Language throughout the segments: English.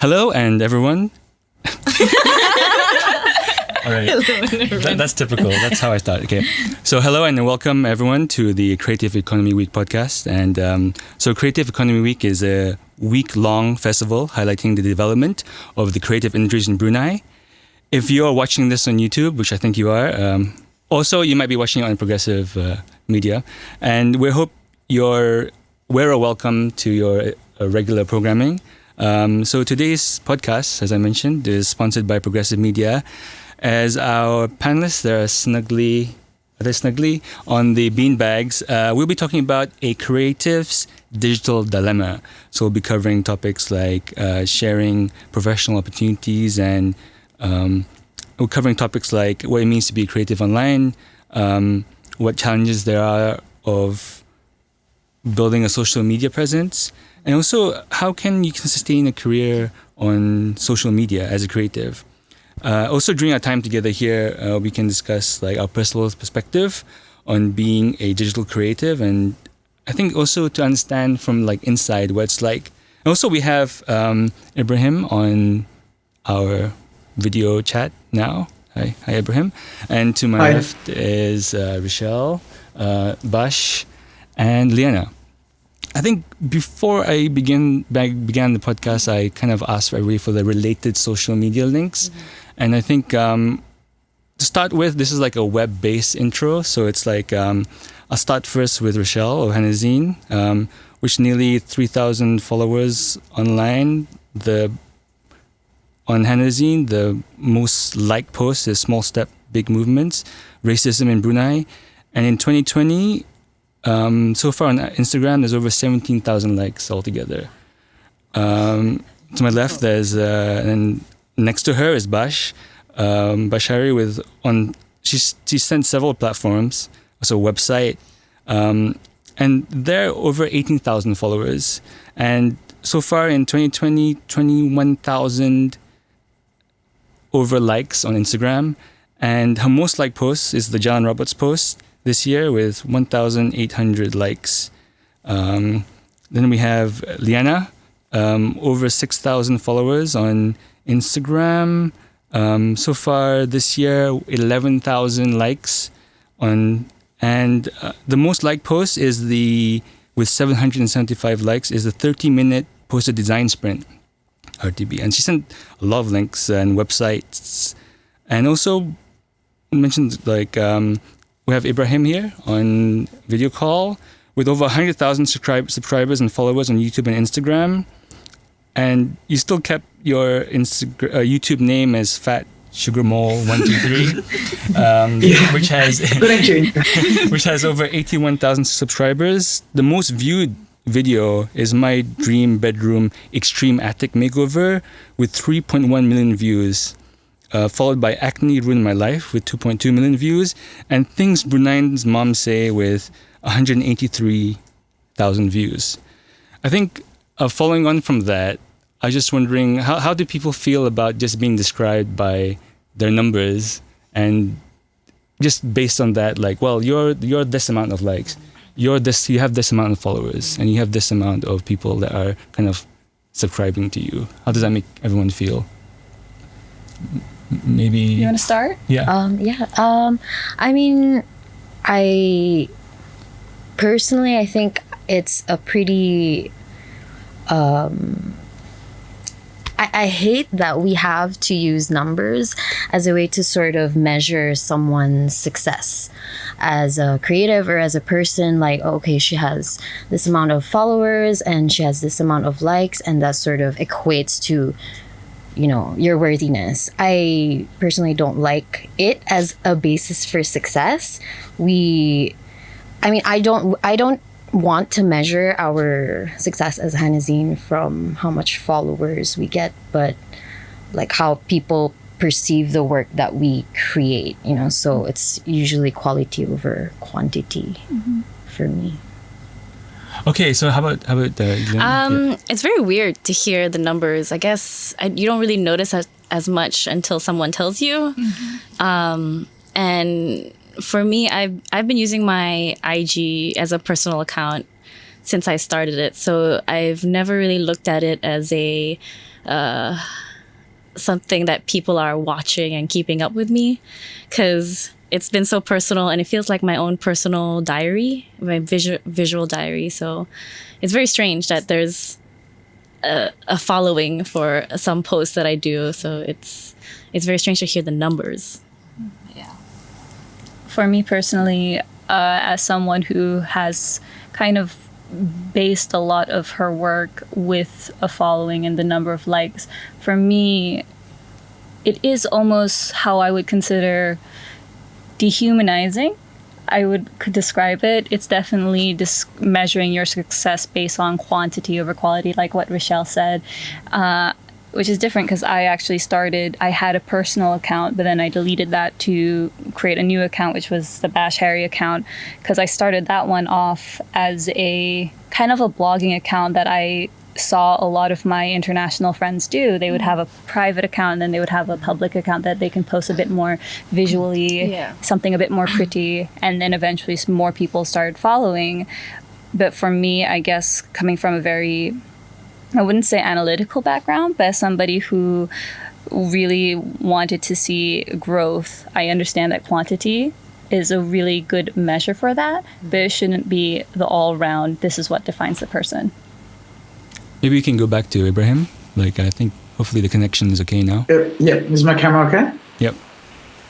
Hello and everyone. All right. That's typical. That's how I start. Okay. So hello and welcome everyone to the Creative Economy Week podcast. And so Creative Economy Week is a week-long festival highlighting the development of the creative industries in Brunei. If you're watching this on YouTube, which I think you are, also you might be watching it on Progressive Media. And we hope we're a welcome to your regular programming. So today's podcast, as I mentioned, is sponsored by Progressive Media. As our panelists, they're snugly on the beanbags. We'll be talking about a creative's digital dilemma. So we'll be covering topics like sharing professional opportunities, and we're covering topics like what it means to be creative online, what challenges there are of building a social media presence, and also how can you sustain a career on social media as a creative. Also, during our time together here, we can discuss like our personal perspective on being a digital creative, and I think also to understand from like inside what it's like. And also, we have Ibrahim on our video chat now. Hi Ibrahim. And to my left is Richelle, Bash, and Liyana. I think before I began the podcast, I kind of asked everybody for the related social media links. Mm-hmm. And I think to start with, this is like a web-based intro. So it's like, I'll start first with Richelle of Hana Zine, which nearly 3,000 followers online. On Hana Zine, the most liked post is Small Step, Big Movements, Racism in Brunei. And in 2020, so far on Instagram, there's over 17,000 likes altogether. To my left, there's and next to her is Bash, Bashari she sent several platforms, also a website, and there are over 18,000 followers. And so far in 2020, 21,000 over likes on Instagram. And her most liked post is the Jalan Roberts post this year with 1,800 likes. Then we have Liyana, over 6,000 followers on Instagram. So far this year, 11,000 likes on, and the most liked post is with 775 likes is the 30-minute posted design sprint, RTB. And she sent a lot of links and websites, and also mentioned like we have Ibrahim here on video call with over 100,000 subscribers and followers on YouTube and Instagram. And you still kept your YouTube name as Fat Sugar Mole 123, which has over 81,000 subscribers. The most viewed video is my dream bedroom extreme attic makeover with 3.1 million views, followed by Acne Ruined My Life with 2.2 million views, and Things Brunei's Mom Say with 183,000 views. I think following on from that, I was just wondering, how do people feel about just being described by their numbers, and just based on that, like, well, you're this amount of likes, you have this amount of followers, and you have this amount of people that are kind of subscribing to you. How does that make everyone feel? Maybe you want to start? Yeah. I mean, I personally, I think it's a pretty I hate that we have to use numbers as a way to sort of measure someone's success as a creative or as a person. Like, okay, she has this amount of followers and she has this amount of likes, and that sort of equates to, your worthiness. I personally don't like it as a basis for success. I don't want to measure our success as Hana Zine from how much followers we get, but like how people perceive the work that we create, so it's usually quality over quantity for me. Okay, so how about it's very weird to hear the numbers. I guess you don't really notice as much until someone tells you. And for me, I've been using my IG as a personal account since I started it. So I've never really looked at it as a something that people are watching and keeping up with me, because it's been so personal and it feels like my own personal diary, my visual diary. So it's very strange that there's a following for some posts that I do. So it's very strange to hear the numbers. Yeah. For me personally, as someone who has kind of based a lot of her work with a following and the number of likes, for me, it is almost how I would consider dehumanizing. I could describe it. It's definitely measuring your success based on quantity over quality, like what Richelle said, which is different because I had a personal account, but then I deleted that to create a new account, which was the Bash Harry account, because I started that one off as a kind of a blogging account that I saw a lot of my international friends do. They would have a private account and then they would have a public account that they can post a bit more visually, something a bit more pretty, and then eventually more people started following. But for me, I guess coming from a very, I wouldn't say analytical background, but as somebody who really wanted to see growth, I understand that quantity is a really good measure for that, but it shouldn't be the all-round, this is what defines the person. Maybe we can go back to Ibrahim. Like, I think hopefully the connection is okay now. Yeah, is my camera okay? Yep.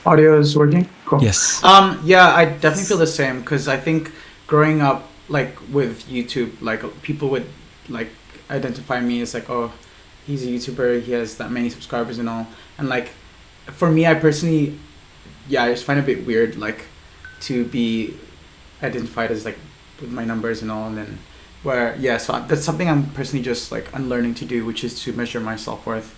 Audio is working? Cool. Yes. Yeah, I definitely feel the same, because I think growing up, like, with YouTube, like, people would, like, identify me as, like, oh, he's a YouTuber, he has that many subscribers and all. And, like, for me, I personally, I just find it a bit weird, like, to be identified as, like, with my numbers and all, and then so that's something I'm personally just like unlearning to do, which is to measure my self-worth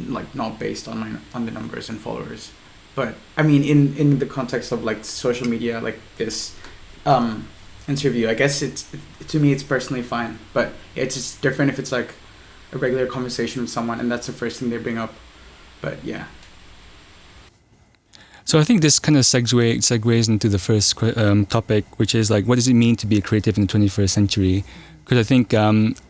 like not based on the numbers and followers. But I mean, in the context of like social media, like this interview, I guess to me it's personally fine, but it's just different if it's like a regular conversation with someone and that's the first thing they bring up. But yeah. So I think this kind of segues into the first topic, which is like, what does it mean to be a creative in the 21st century? Because I think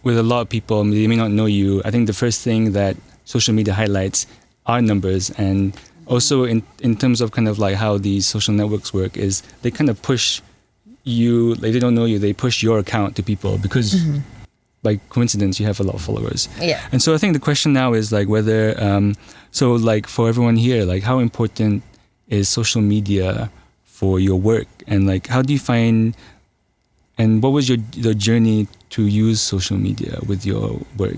with a lot of people, they may not know you. I think the first thing that social media highlights are numbers, and also in terms of kind of like how these social networks work is they kind of push you, like they don't know you, they push your account to people because by coincidence you have a lot of followers. Yeah. And so I think the question now is like whether, so like for everyone here, like how important is social media for your work, and like how do you find, and what was your journey to use social media with your work?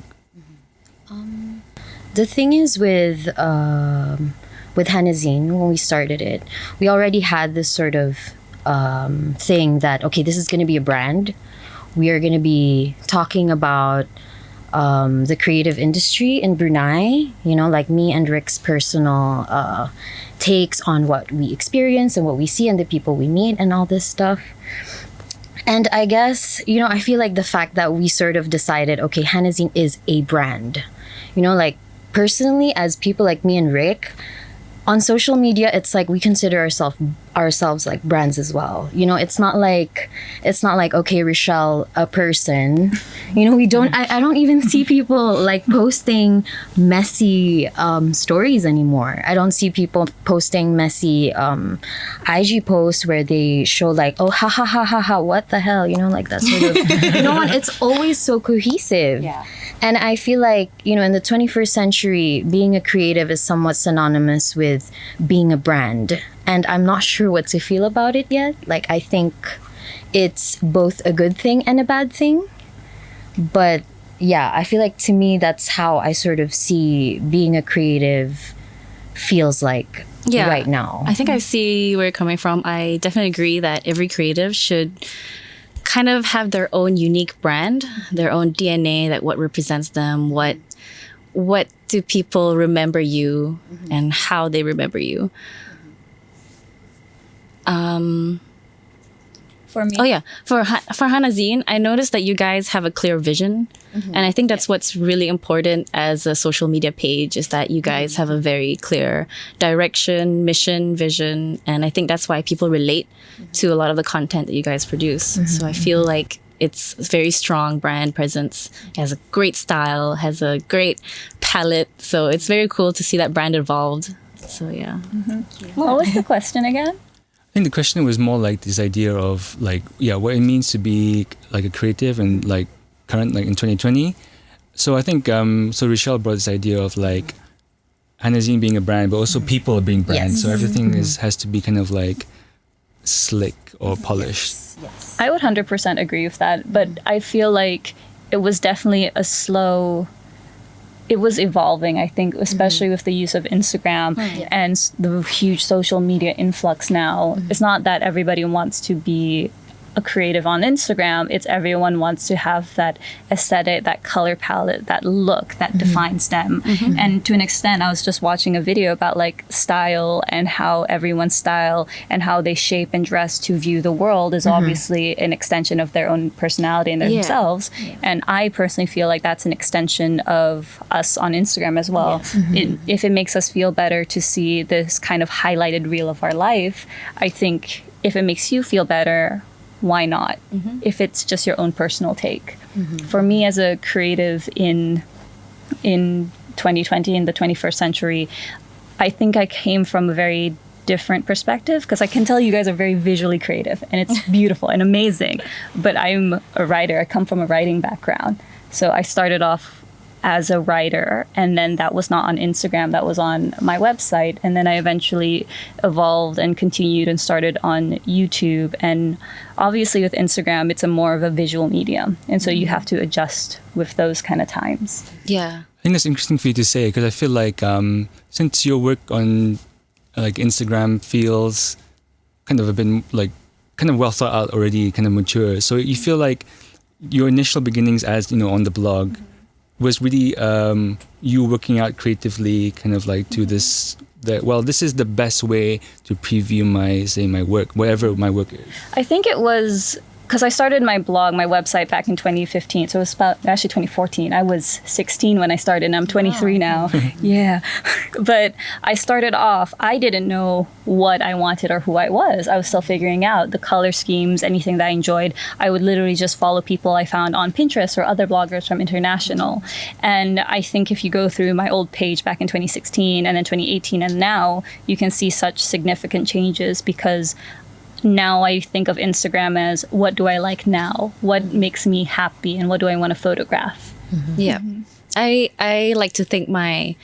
The thing is with Hana Zine, when we started it, we already had this sort of thing that, okay, this is going to be a brand. We are going to be talking about the creative industry in Brunei, you know, like me and Rick's personal takes on what we experience and what we see and the people we meet and all this stuff. And I guess, you know, I feel like the fact that we sort of decided, okay, Hana Zine is a brand. You know, like personally, as people like me and Rick, on social media, it's like we consider ourselves like brands as well. You know, it's not like okay, Richelle, a person. You know, we don't. I don't even see people like posting messy stories anymore. I don't see people posting messy IG posts where they show like, oh, ha ha ha ha ha, what the hell, you know, like that sort of. You know, it's always so cohesive. Yeah. And I feel like, you know, in the 21st century, being a creative is somewhat synonymous with being a brand. And I'm not sure what to feel about it yet. Like, I think it's both a good thing and a bad thing. But yeah, I feel like to me, that's how I sort of see being a creative feels like right now. I think I see where you're coming from. I definitely agree that every creative should kind of have their own unique brand, their own DNA, that what represents them, what do people remember you and how they remember you. For me, for Hana Zine, I noticed that you guys have a clear vision, and I think that's what's really important as a social media page, is that you guys have a very clear direction, mission, vision, and I think that's why people relate to a lot of the content that you guys produce. So I feel like it's very strong brand presence. It has a great style, has a great palette. So it's very cool to see that brand evolved. So yeah. What was the question again? I think the question was more like this idea of like, yeah, what it means to be like a creative and like current, like in 2020. So I think, so Richelle brought this idea of like Hana Zine being a brand, but also people being brands. Yes. So everything has to be kind of like slick or polished. Yes. I would 100% agree with that, but I feel like it was definitely it was evolving, I think, especially with the use of Instagram and the huge social media influx now. It's not that everybody wants to be a creative on Instagram. It's everyone wants to have that aesthetic, that color palette, that look that defines them. And to an extent, I was just watching a video about like style and how everyone's style and how they shape and dress to view the world is obviously an extension of their own personality and themselves. And I personally feel like that's an extension of us on Instagram as well. If it makes us feel better to see this kind of highlighted reel of our life, I think if it makes you feel better, why not? If it's just your own personal take. For me as a creative in 2020, in the 21st century, I think I came from a very different perspective, because I can tell you guys are very visually creative and it's beautiful and amazing. But I'm a writer. I come from a writing background. So I started off as a writer, and then that was not on Instagram, that was on my website, and then I eventually evolved and continued and started on YouTube. And obviously with Instagram, it's a more of a visual medium, and so you have to adjust with those kind of times. Yeah. I think that's interesting for you to say, because I feel like since your work on like Instagram feels kind of a bit like kind of well thought out already, kind of mature, so you feel like your initial beginnings as, you know, on the blog was really you working out creatively, kind of like to this, that, well, this is the best way to preview my work, whatever my work is. I think it was because I started my blog, my website back in 2015. So it was about, actually 2014. I was 16 when I started, and I'm 23 now. Yeah. But I started off, I didn't know what I wanted or who I was. I was still figuring out the color schemes, anything that I enjoyed. I would literally just follow people I found on Pinterest or other bloggers from international. And I think if you go through my old page back in 2016 and then 2018 and now, you can see such significant changes, because now I think of Instagram as, what do I like now? What makes me happy? And what do I want to photograph? Yeah. I like to think my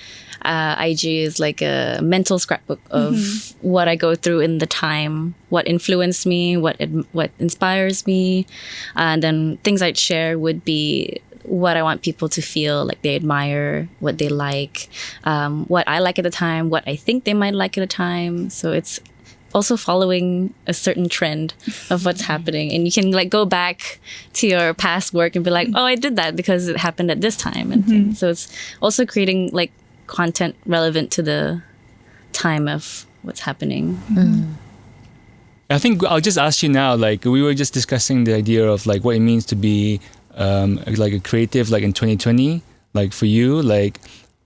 IG is like a mental scrapbook of what I go through in the time, what influenced me, what inspires me. And then things I'd share would be what I want people to feel like they admire, what they like, what I like at the time, what I think they might like at the time. So it's also following a certain trend of what's happening, and you can like go back to your past work and be like, oh, I did that because it happened at this time, and things. So it's also creating like content relevant to the time of what's happening. I think I'll just ask you now, like we were just discussing the idea of like what it means to be like a creative, like in 2020, like for you, like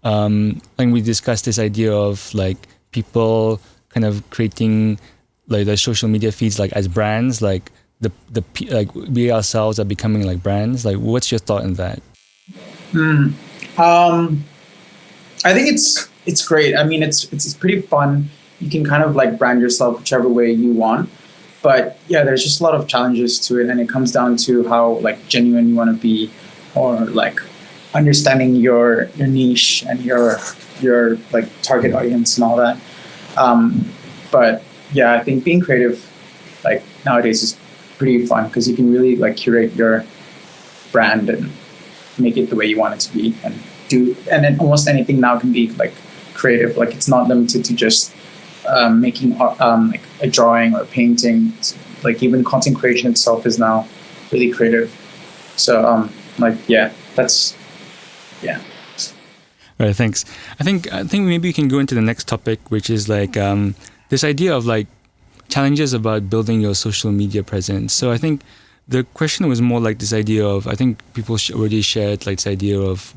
we discussed this idea of like people kind of creating like the social media feeds like as brands, like like we ourselves are becoming like brands. Like, what's your thought on that? I think it's great. I mean, it's pretty fun. You can kind of like brand yourself whichever way you want. But yeah, there's just a lot of challenges to it, and it comes down to how like genuine you want to be, or like understanding your niche and your like target audience and all that. But yeah, I think being creative like nowadays is pretty fun, because you can really like curate your brand and make it the way you want it to be, and then almost anything now can be like creative. Like it's not limited to just making like a drawing or a painting. Like even content creation itself is now really creative. So like yeah, that's yeah. All right, thanks. I think maybe we can go into the next topic, which is like this idea of like challenges about building your social media presence. So I think the question was more like this idea of, I think people already shared like this idea of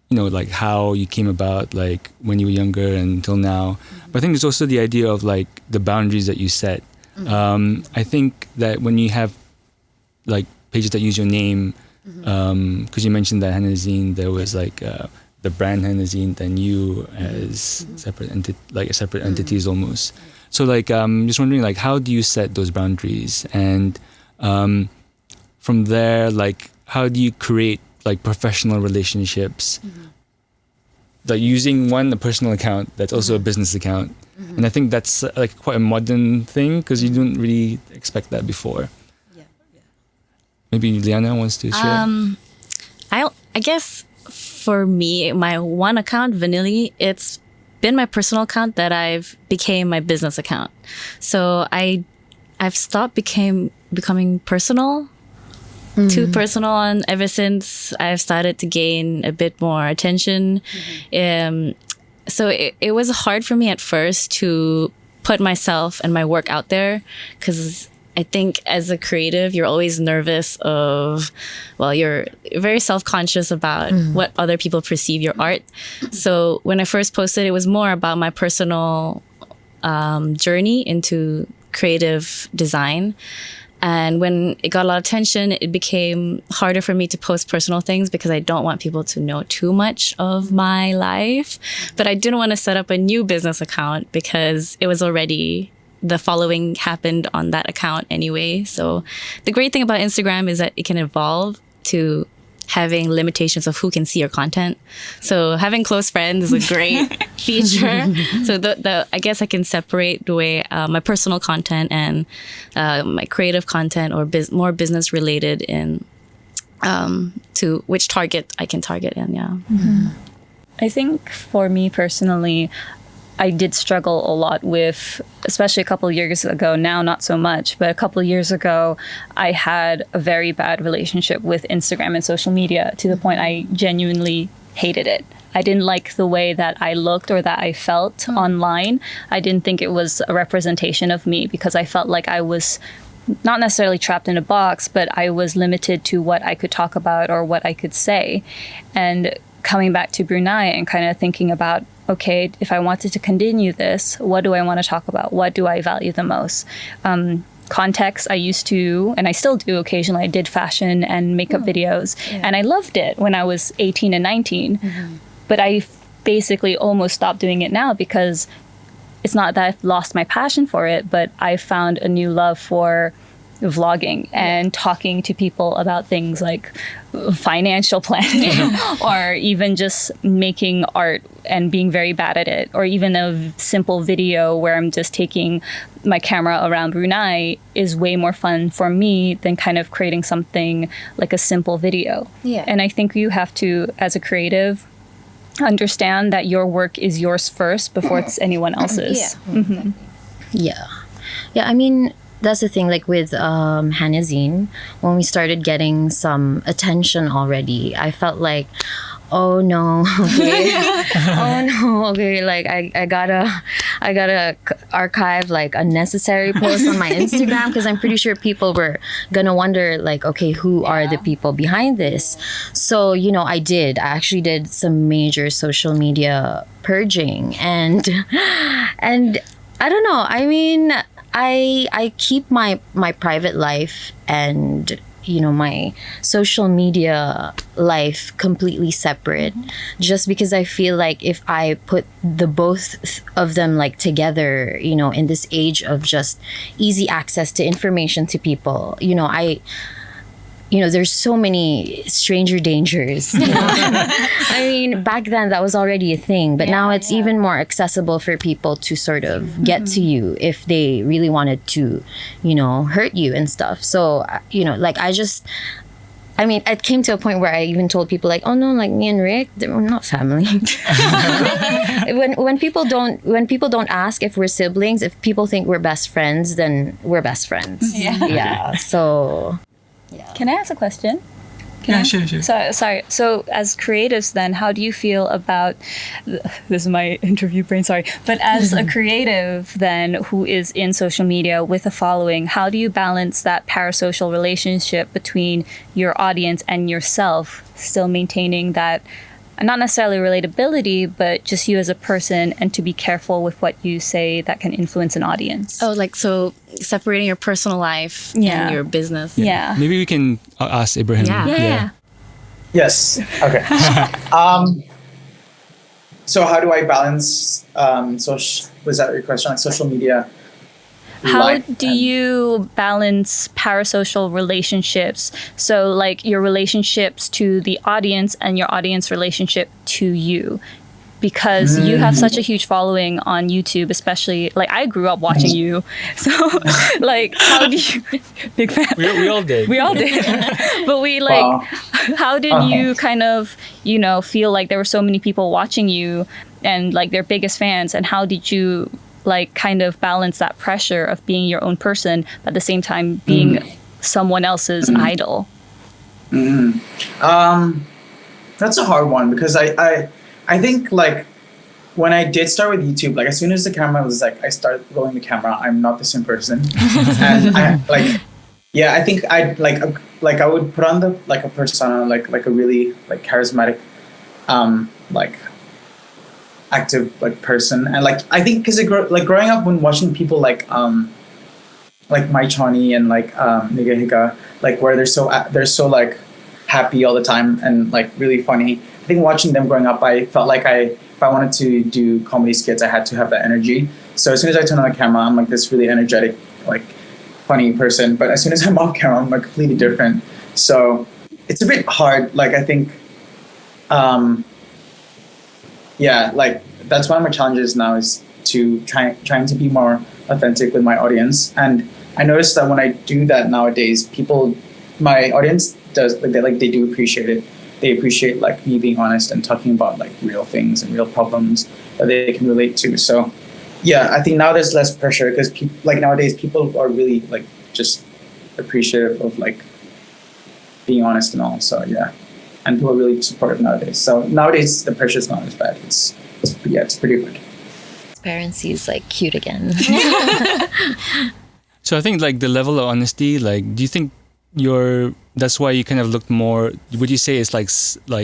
you know, like how you came about like when you were younger and until now. But I think there's also the idea of like the boundaries that you set. I think that when you have like pages that use your name, because you mentioned that Hana Zine, there was like the brand Hana Zine, then you as separate separate entities almost. So like just wondering, like, how do you set those boundaries, and from there, like, how do you create like professional relationships, like using a personal account that's also a business account? And I think that's like quite a modern thing, because you didn't really expect that before. Maybe Liyana wants to share. I guess for me, my one account, Vanilli, it's been my personal account that I've became my business account. So I've stopped becoming personal, too personal, and ever since I've started to gain a bit more attention. So it was hard for me at first to put myself and my work out there, because I think as a creative, you're always nervous of, well, you're very self-conscious about what other people perceive your art. So when I first posted, it was more about my personal journey into creative design. And when it got a lot of attention, it became harder for me to post personal things, because I don't want people to know too much of my life. But I didn't want to set up a new business account, because it was already, the following happened on that account anyway. So the great thing about Instagram is that it can evolve to having limitations of who can see your content. So having close friends is a great feature. So I guess I can separate the way my personal content and my creative content, or more business related, in to which target I can target in. I think for me personally, I did struggle a lot with, especially a couple of years ago, now not so much, but a couple of years ago, I had a very bad relationship with Instagram and social media, to the point I genuinely hated it. I didn't like the way that I looked or that I felt online. I didn't think it was a representation of me, because I felt like I was not necessarily trapped in a box, but I was limited to what I could talk about or what I could say. And coming back to Brunei and kind of thinking about, okay, if I wanted to continue this, what do I want to talk about? What do I value the most? Context, I used to, and I still do occasionally, I did fashion and makeup videos, and I loved it when I was 18 and 19. But I basically almost stopped doing it now, because it's not that I've lost my passion for it, but I found a new love for vlogging and talking to people about things like financial planning or even just making art and being very bad at it, or even a simple video where I'm just taking my camera around Brunei is way more fun for me than kind of creating something like a simple video. And I think you have to, as a creative, understand that your work is yours first before it's anyone else's. I mean, that's the thing, like with Hana Zine, when we started getting some attention already, I felt like, oh no, okay, like I gotta archive like unnecessary posts on my Instagram, because I'm pretty sure people were gonna wonder, like, okay, who are the people behind this? So, I actually did some major social media purging, and I don't know, I mean, I keep my private life and my social media life completely separate, just because I feel like if I put the both of them like together, in this age of just easy access to information to people, there's so many stranger dangers. I mean, back then that was already a thing, but now it's even more accessible for people to sort of get to you if they really wanted to, hurt you and stuff. So, like it came to a point where I even told people like, oh no, like me and Rick, we're not family. when people don't ask if we're siblings, if people think we're best friends, then we're best friends. So. Yeah. Can I ask a question? Sure. Sorry. So as creatives then, how do you feel about, this is my interview brain, sorry. But as a creative then who is in social media with a following, how do you balance that parasocial relationship between your audience and yourself, still maintaining that not necessarily relatability, but just you as a person, and to be careful with what you say that can influence an audience. Oh, like, so separating your personal life and your business. Yeah. Maybe we can ask Ibrahim. Yeah. Yes. Okay. So how do I balance was that your question, like social media? How do you balance parasocial relationships? So like your relationships to the audience and your audience relationship to you. Because you have such a huge following on YouTube, especially like I grew up watching you. So like how do you big fan. We all did. We all did. But we like how did you kind of, you know, feel like there were so many people watching you and like their biggest fans, and how did you like kind of balance that pressure of being your own person but at the same time being someone else's idol? That's a hard one, because I think like when I did start with YouTube, like as soon as the camera was like, I started rolling the camera, I'm not the same person. And I think I would put on the like a persona, like a really like charismatic, like active like person. And like I think because growing up when watching people like My Chani and like Niga Hika, like where they're so like happy all the time and like really funny. I think watching them growing up, I felt like if I wanted to do comedy skits, I had to have that energy. So as soon as I turn on the camera, I'm like this really energetic, like funny person. But as soon as I'm off camera, I'm like completely different. So it's a bit hard. Like I think, like that's one of my challenges now is to trying to be more authentic with my audience. And I noticed that when I do that nowadays, my audience they do appreciate it. They appreciate like me being honest and talking about like real things and real problems that they can relate to. So yeah, I think now there's less pressure because like nowadays people are really like just appreciative of like being honest and all. So yeah, and people are really supportive nowadays. So nowadays the pressure is not as bad. It's pretty good. Transparency is like cute again. So I think like the level of honesty, like, do you think that's why you kind of looked more, would you say it's like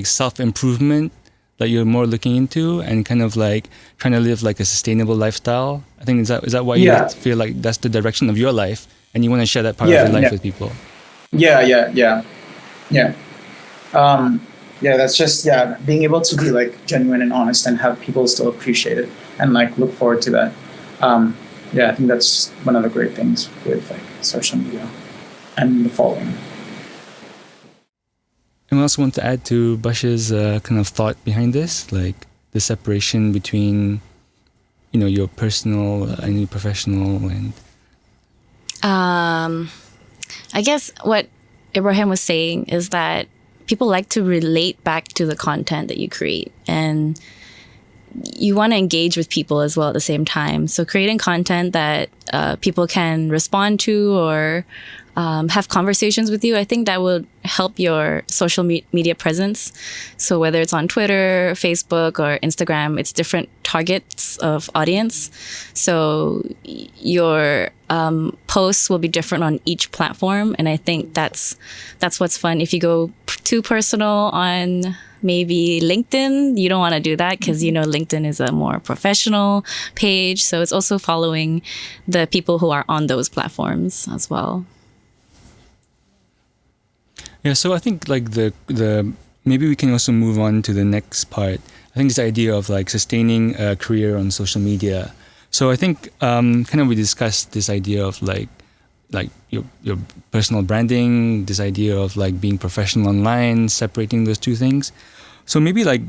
self-improvement that you're more looking into and kind of like trying to live like a sustainable lifestyle? I think is that why you feel like that's the direction of your life and you want to share that part of your life with people? Yeah, that's just being able to be like genuine and honest and have people still appreciate it and like look forward to that. I think that's one of the great things with like social media and the following. And I also want to add to Bash's kind of thought behind this, like the separation between, your personal and your professional and. I guess what Ibrahim was saying is that people like to relate back to the content that you create, and you want to engage with people as well at the same time. So creating content that people can respond to or have conversations with you, I think that will help your social media presence. So whether it's on Twitter, Facebook, or Instagram, it's different targets of audience. So your posts will be different on each platform. And I think that's what's fun. If you go too personal on maybe LinkedIn, you don't want to do that because, LinkedIn is a more professional page. So it's also following the people who are on those platforms as well. Yeah, so I think like the maybe we can also move on to the next part. I think this idea of like sustaining a career on social media. So I think kind of we discussed this idea of like your personal branding, this idea of like being professional online, separating those two things. So maybe like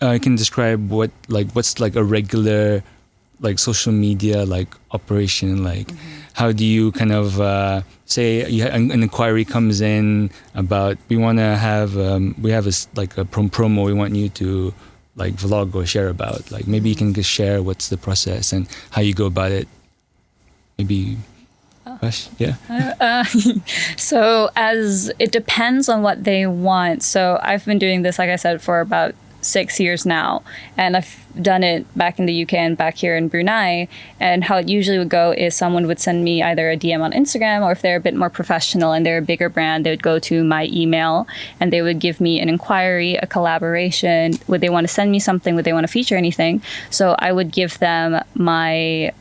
I can describe what's like a regular like social media like operation, like how do you kind of say an inquiry comes in about we want to have we have a promo we want you to like vlog or share about, like maybe you can just share what's the process and how you go about it. Maybe Bash, so as it depends on what they want. So I've been doing this, like I said, for about 6 years now, and I've done it back in the UK and back here in Brunei. And how it usually would go is someone would send me either a DM on Instagram, or if they're a bit more professional and they're a bigger brand, they would go to my email and they would give me an inquiry, a collaboration. Would they want to send me something? Would they want to feature anything? So I would give them my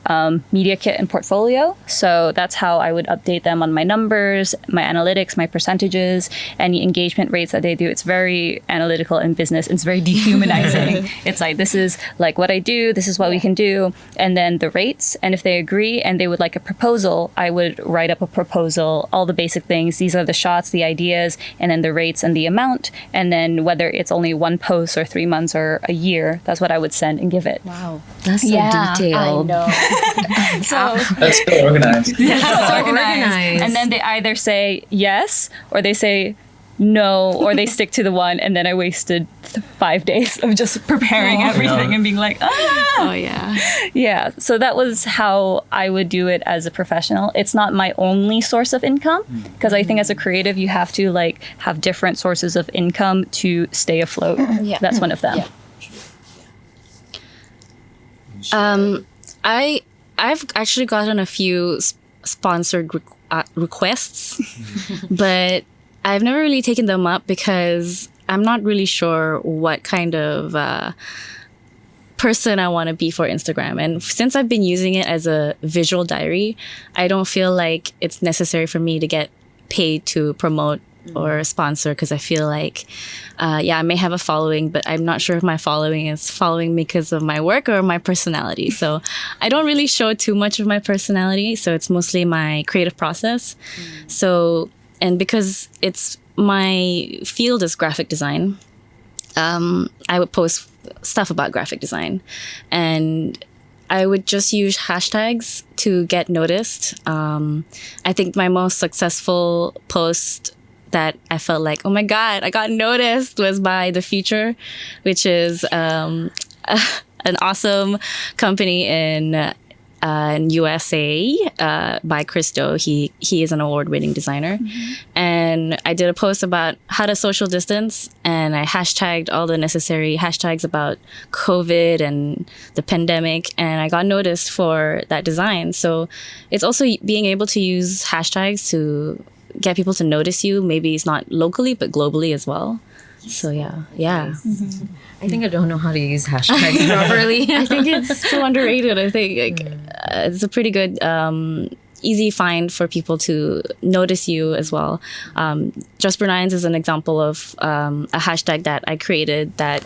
media kit and portfolio. So that's how I would update them on my numbers, my analytics, my percentages, any engagement rates that they do. It's very analytical in business. It's very dehumanizing. It's like, this is like what I do, this is what we can do, and then the rates. And if they agree and they would like a proposal, I would write up a proposal, all the basic things. These are the shots, the ideas, and then the rates and the amount. And then whether it's only one post or 3 months or a year, that's what I would send and give it. Wow. That's so detailed. I know. So That's so organized. so organized. And then they either say yes or they say no, or they stick to the one. And then I wasted 5 days of just preparing everything and being like, Oh yeah. yeah. So that was how I would do it as a professional. It's not my only source of income, because I think as a creative, you have to like have different sources of income to stay afloat. Yeah. That's one of them. Yeah. I've actually gotten a few sponsored requests, but I've never really taken them up because I'm not really sure what kind of person I want to be for Instagram. And since I've been using it as a visual diary, I don't feel like it's necessary for me to get paid to promote or sponsor, because I feel like, I may have a following, but I'm not sure if my following is following me because of my work or my personality. So I don't really show too much of my personality. So it's mostly my creative process. So, and because it's my field is graphic design, I would post stuff about graphic design, and I would just use hashtags to get noticed. I think my most successful post that I felt like, oh my God, I got noticed, was by The Future, which is an awesome company in USA by Christo. He is an award-winning designer. And I did a post about how to social distance, and I hashtagged all the necessary hashtags about COVID and the pandemic, and I got noticed for that design. So it's also being able to use hashtags to get people to notice you. Maybe it's not locally, but globally as well. So yeah. I think I don't know how to use hashtags properly. I think it's so underrated. I think it's a pretty good, easy find for people to notice you as well. Just Bruneians is an example of a hashtag that I created that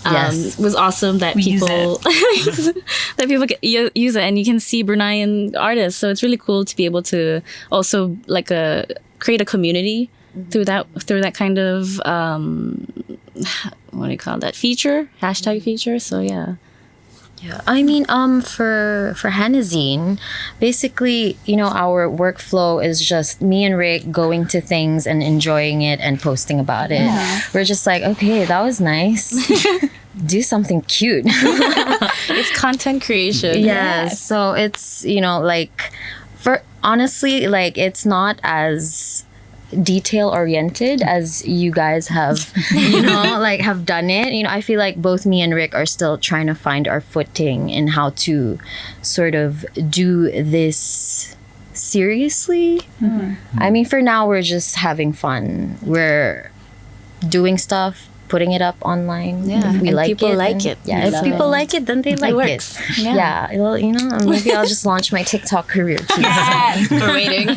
was awesome. That people that people use it, and you can see Bruneian artists. So it's really cool to be able to also like create a community through that kind of what do you call that, feature, hashtag feature. So yeah. I mean, for Hana Zine, basically, our workflow is just me and Rick going to things and enjoying it and posting about it. We're just like, okay, that was nice. Do something cute. It's content creation. Yes. So it's, honestly, it's not as detail oriented as you guys have have done it. I feel like both me and Rick are still trying to find our footing in how to sort of do this seriously. I mean, for now we're just having fun. We're doing stuff, putting it up online. If we like people like it. Yeah, if people like it, then they like works. it. Yeah. Well, maybe I'll just launch my TikTok career too. We're waiting.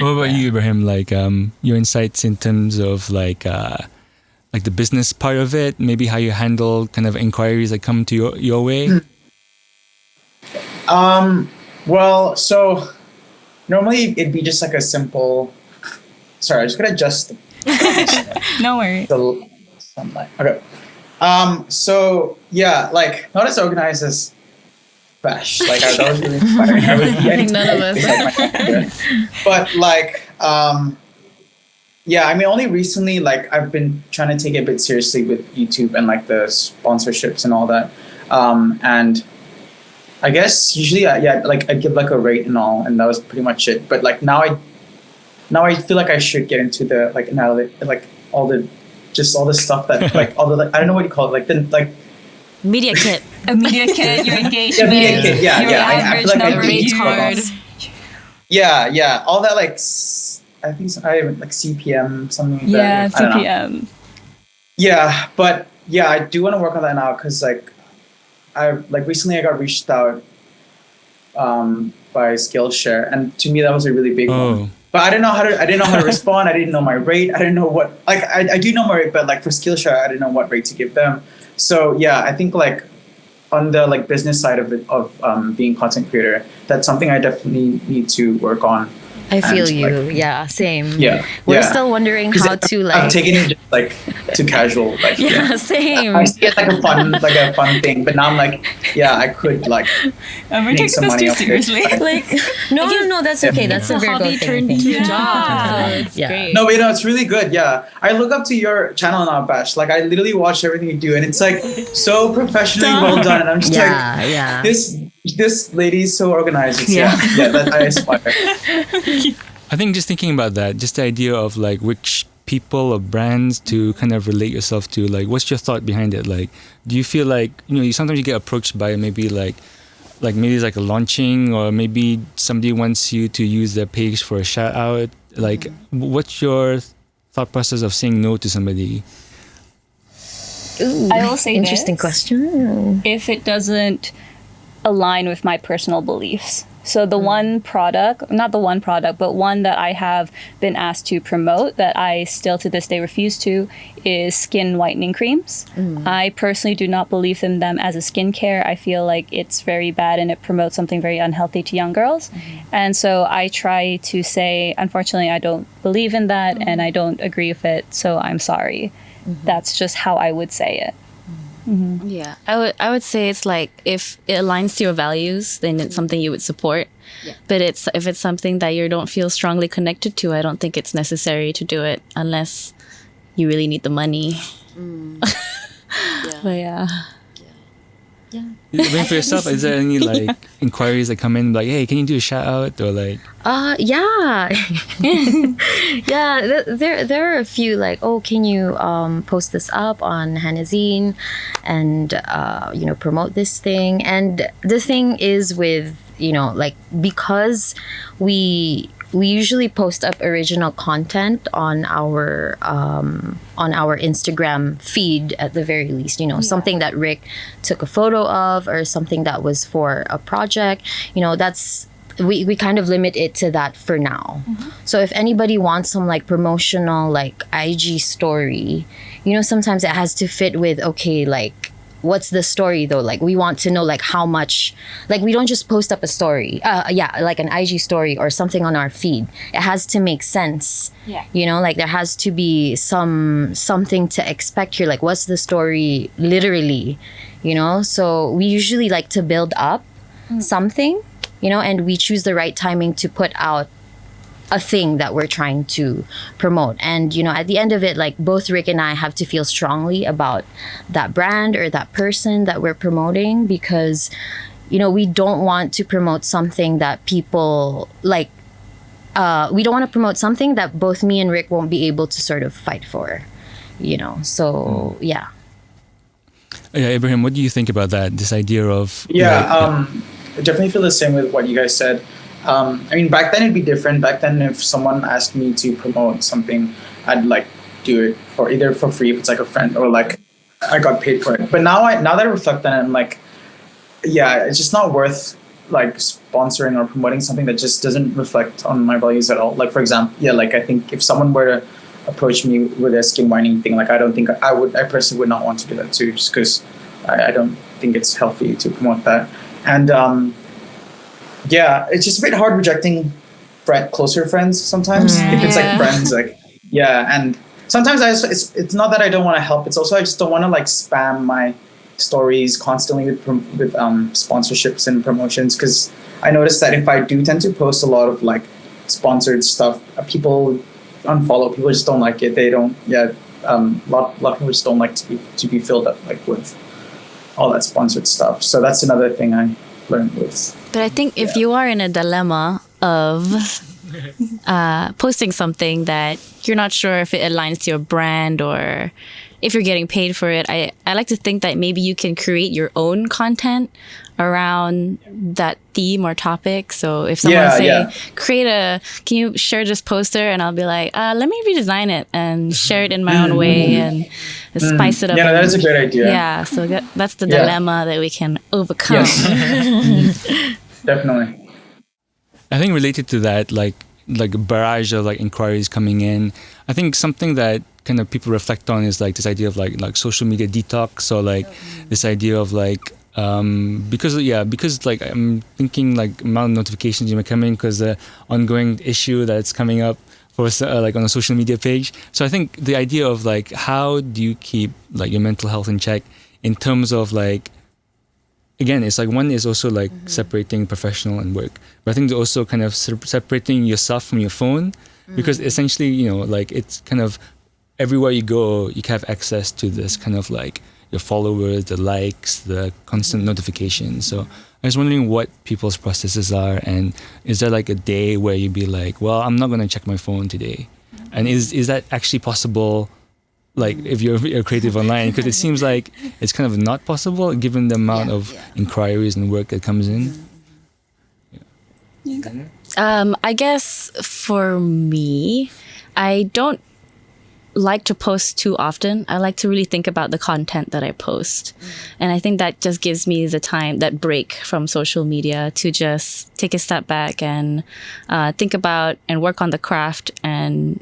What about you, Ibrahim? Your insights in terms of the business part of it, maybe how you handle kind of inquiries that come to your way? Well, so normally it'd be just like a simple. Sorry, I just gotta adjust. No worries. The sunlight. Okay. So yeah, not as organized as Bash. That was really inspiring. I think none of us. But I mean, only recently, I've been trying to take it a bit seriously with YouTube and the sponsorships and all that. And I guess usually, I give a rate and all, and that was pretty much it. But now I feel like I should get into the all the just all the stuff that like all the like, I don't know what you call it, like the like Media kit. A media kit, your engagement, media kit, yeah, your yeah. average I feel like number I of need views. card. Yeah, all that like I think I have like CPM something. Like Yeah, that. I don't know. CPM. Yeah, but yeah, I do want to work on that now because like I like recently I got reached out by Skillshare, and to me that was a really big one. But I didn't know how to respond. I didn't know my rate. I didn't know what like I do know my rate, but like for Skillshare I didn't know what rate to give them. So yeah, I think like on the like business side of it of being content creator, that's something I definitely need to work on. I feel And, you. like, Yeah, same. Yeah, We're yeah. still wondering 'Cause how to like. I've taken it like too casual. Like Yeah, same. I see it like a fun thing, but now I'm like, yeah, I could like We're make taking some this money too off this. seriously. Like no, that's okay. That's a It's a Virgo hobby thing. turned I think. into a job. So it's Yeah. great. No, but it's really good. Yeah, I look up to your channel now, Bash. Like I literally watch everything you do, and it's like so professionally well done. And I'm just Yeah, yeah. this lady is so organized. It's, Yeah. that I aspire. I think just thinking about that, just the idea of like which people or brands to kind of relate yourself to, like what's your thought behind it? Like, do you feel like, you sometimes you get approached by maybe like maybe it's like a launching, or maybe somebody wants you to use their page for a shout out. Like, what's your thought process of saying no to somebody? Ooh, I will say interesting this. question. If it doesn't align with my personal beliefs. So the one product, not the one product, but one that I have been asked to promote that I still to this day refuse to is skin whitening creams. I personally do not believe in them as a skincare. I feel like it's very bad and it promotes something very unhealthy to young girls. And so I try to say, unfortunately, I don't believe in that and I don't agree with it. So I'm sorry. That's just how I would say it. Yeah, I would say it's like if it aligns to your values, then it's something you would support. Yeah. But if it's something that you don't feel strongly connected to, I don't think it's necessary to do it unless you really need the money. But yeah. I mean, for yourself, is there any like inquiries that come in like, hey, can you do a shout out, or like? Yeah. Yeah, there are a few like, oh, can you post this up on Hana Zine and promote this thing. And the thing is with, like, because we usually post up original content on our Instagram feed at the very least, something that Rick took a photo of or something that was for a project, that's we kind of limit it to that for now. So if anybody wants some like promotional like IG story, sometimes it has to fit with, okay, like what's the story though? Like we want to know like how much, like we don't just post up a story, like an IG story or something on our feed. It has to make sense. Like there has to be something to expect here. Like what's the story literally, So we usually like to build up something, and we choose the right timing to put out a thing that we're trying to promote. And, at the end of it, like both Rick and I have to feel strongly about that brand or that person that we're promoting, because, we don't want to promote something that people like, we don't want to promote something that both me and Rick won't be able to sort of fight for, so yeah. Yeah, Ibrahim, what do you think about that? This idea of I definitely feel the same with what you guys said. I mean, back then it'd be different. Back then, if someone asked me to promote something, I'd like do it for either for free if it's like a friend, or like I got paid for it. But now that I reflect on it, I'm like, yeah, it's just not worth like sponsoring or promoting something that just doesn't reflect on my values at all. Like for example, like I think if someone were to approach me with a skin whitening thing, like I don't think I personally would not want to do that too, just because I don't think it's healthy to promote that. And it's just a bit hard rejecting closer friends sometimes. If it's like friends, like and sometimes it's not that I don't want to help. It's also I just don't want to like spam my stories constantly with sponsorships and promotions, because I noticed that if I do tend to post a lot of like sponsored stuff, people unfollow. People just don't like it. They don't. A lot of people just don't like to be filled up like with all that sponsored stuff. So that's another thing I learned with. But I think if you are in a dilemma of posting something that you're not sure if it aligns to your brand or if you're getting paid for it. I like to think that maybe you can create your own content around that theme or topic. So if someone can you share this poster, and I'll be like, let me redesign it and share it in my own way and spice it up. Yeah, that is a great idea. Yeah, so that's the dilemma that we can overcome. Yes. Definitely. I think related to that, like a barrage of like inquiries coming in, I think something that kind of people reflect on is like this idea of like social media detox. So like this idea of like because like I'm thinking like amount of notifications you may come in because the ongoing issue that's coming up for like on a social media page. So I think the idea of like how do you keep like your mental health in check in terms of like, again, it's like one is also like separating professional and work, but I think also kind of separating yourself from your phone, because essentially, you know, like it's kind of everywhere you go, you can have access to this kind of like your followers, the likes, the constant notifications. So I was wondering what people's processes are, and is there like a day where you'd be like, well, I'm not going to check my phone today? And is that actually possible? Like if you're creative online, because it seems like it's kind of not possible given the amount of inquiries and work that comes in. I guess for me, I don't like to post too often. I like to really think about the content that I post. And I think that just gives me the time, that break from social media, to just take a step back and think about and work on the craft and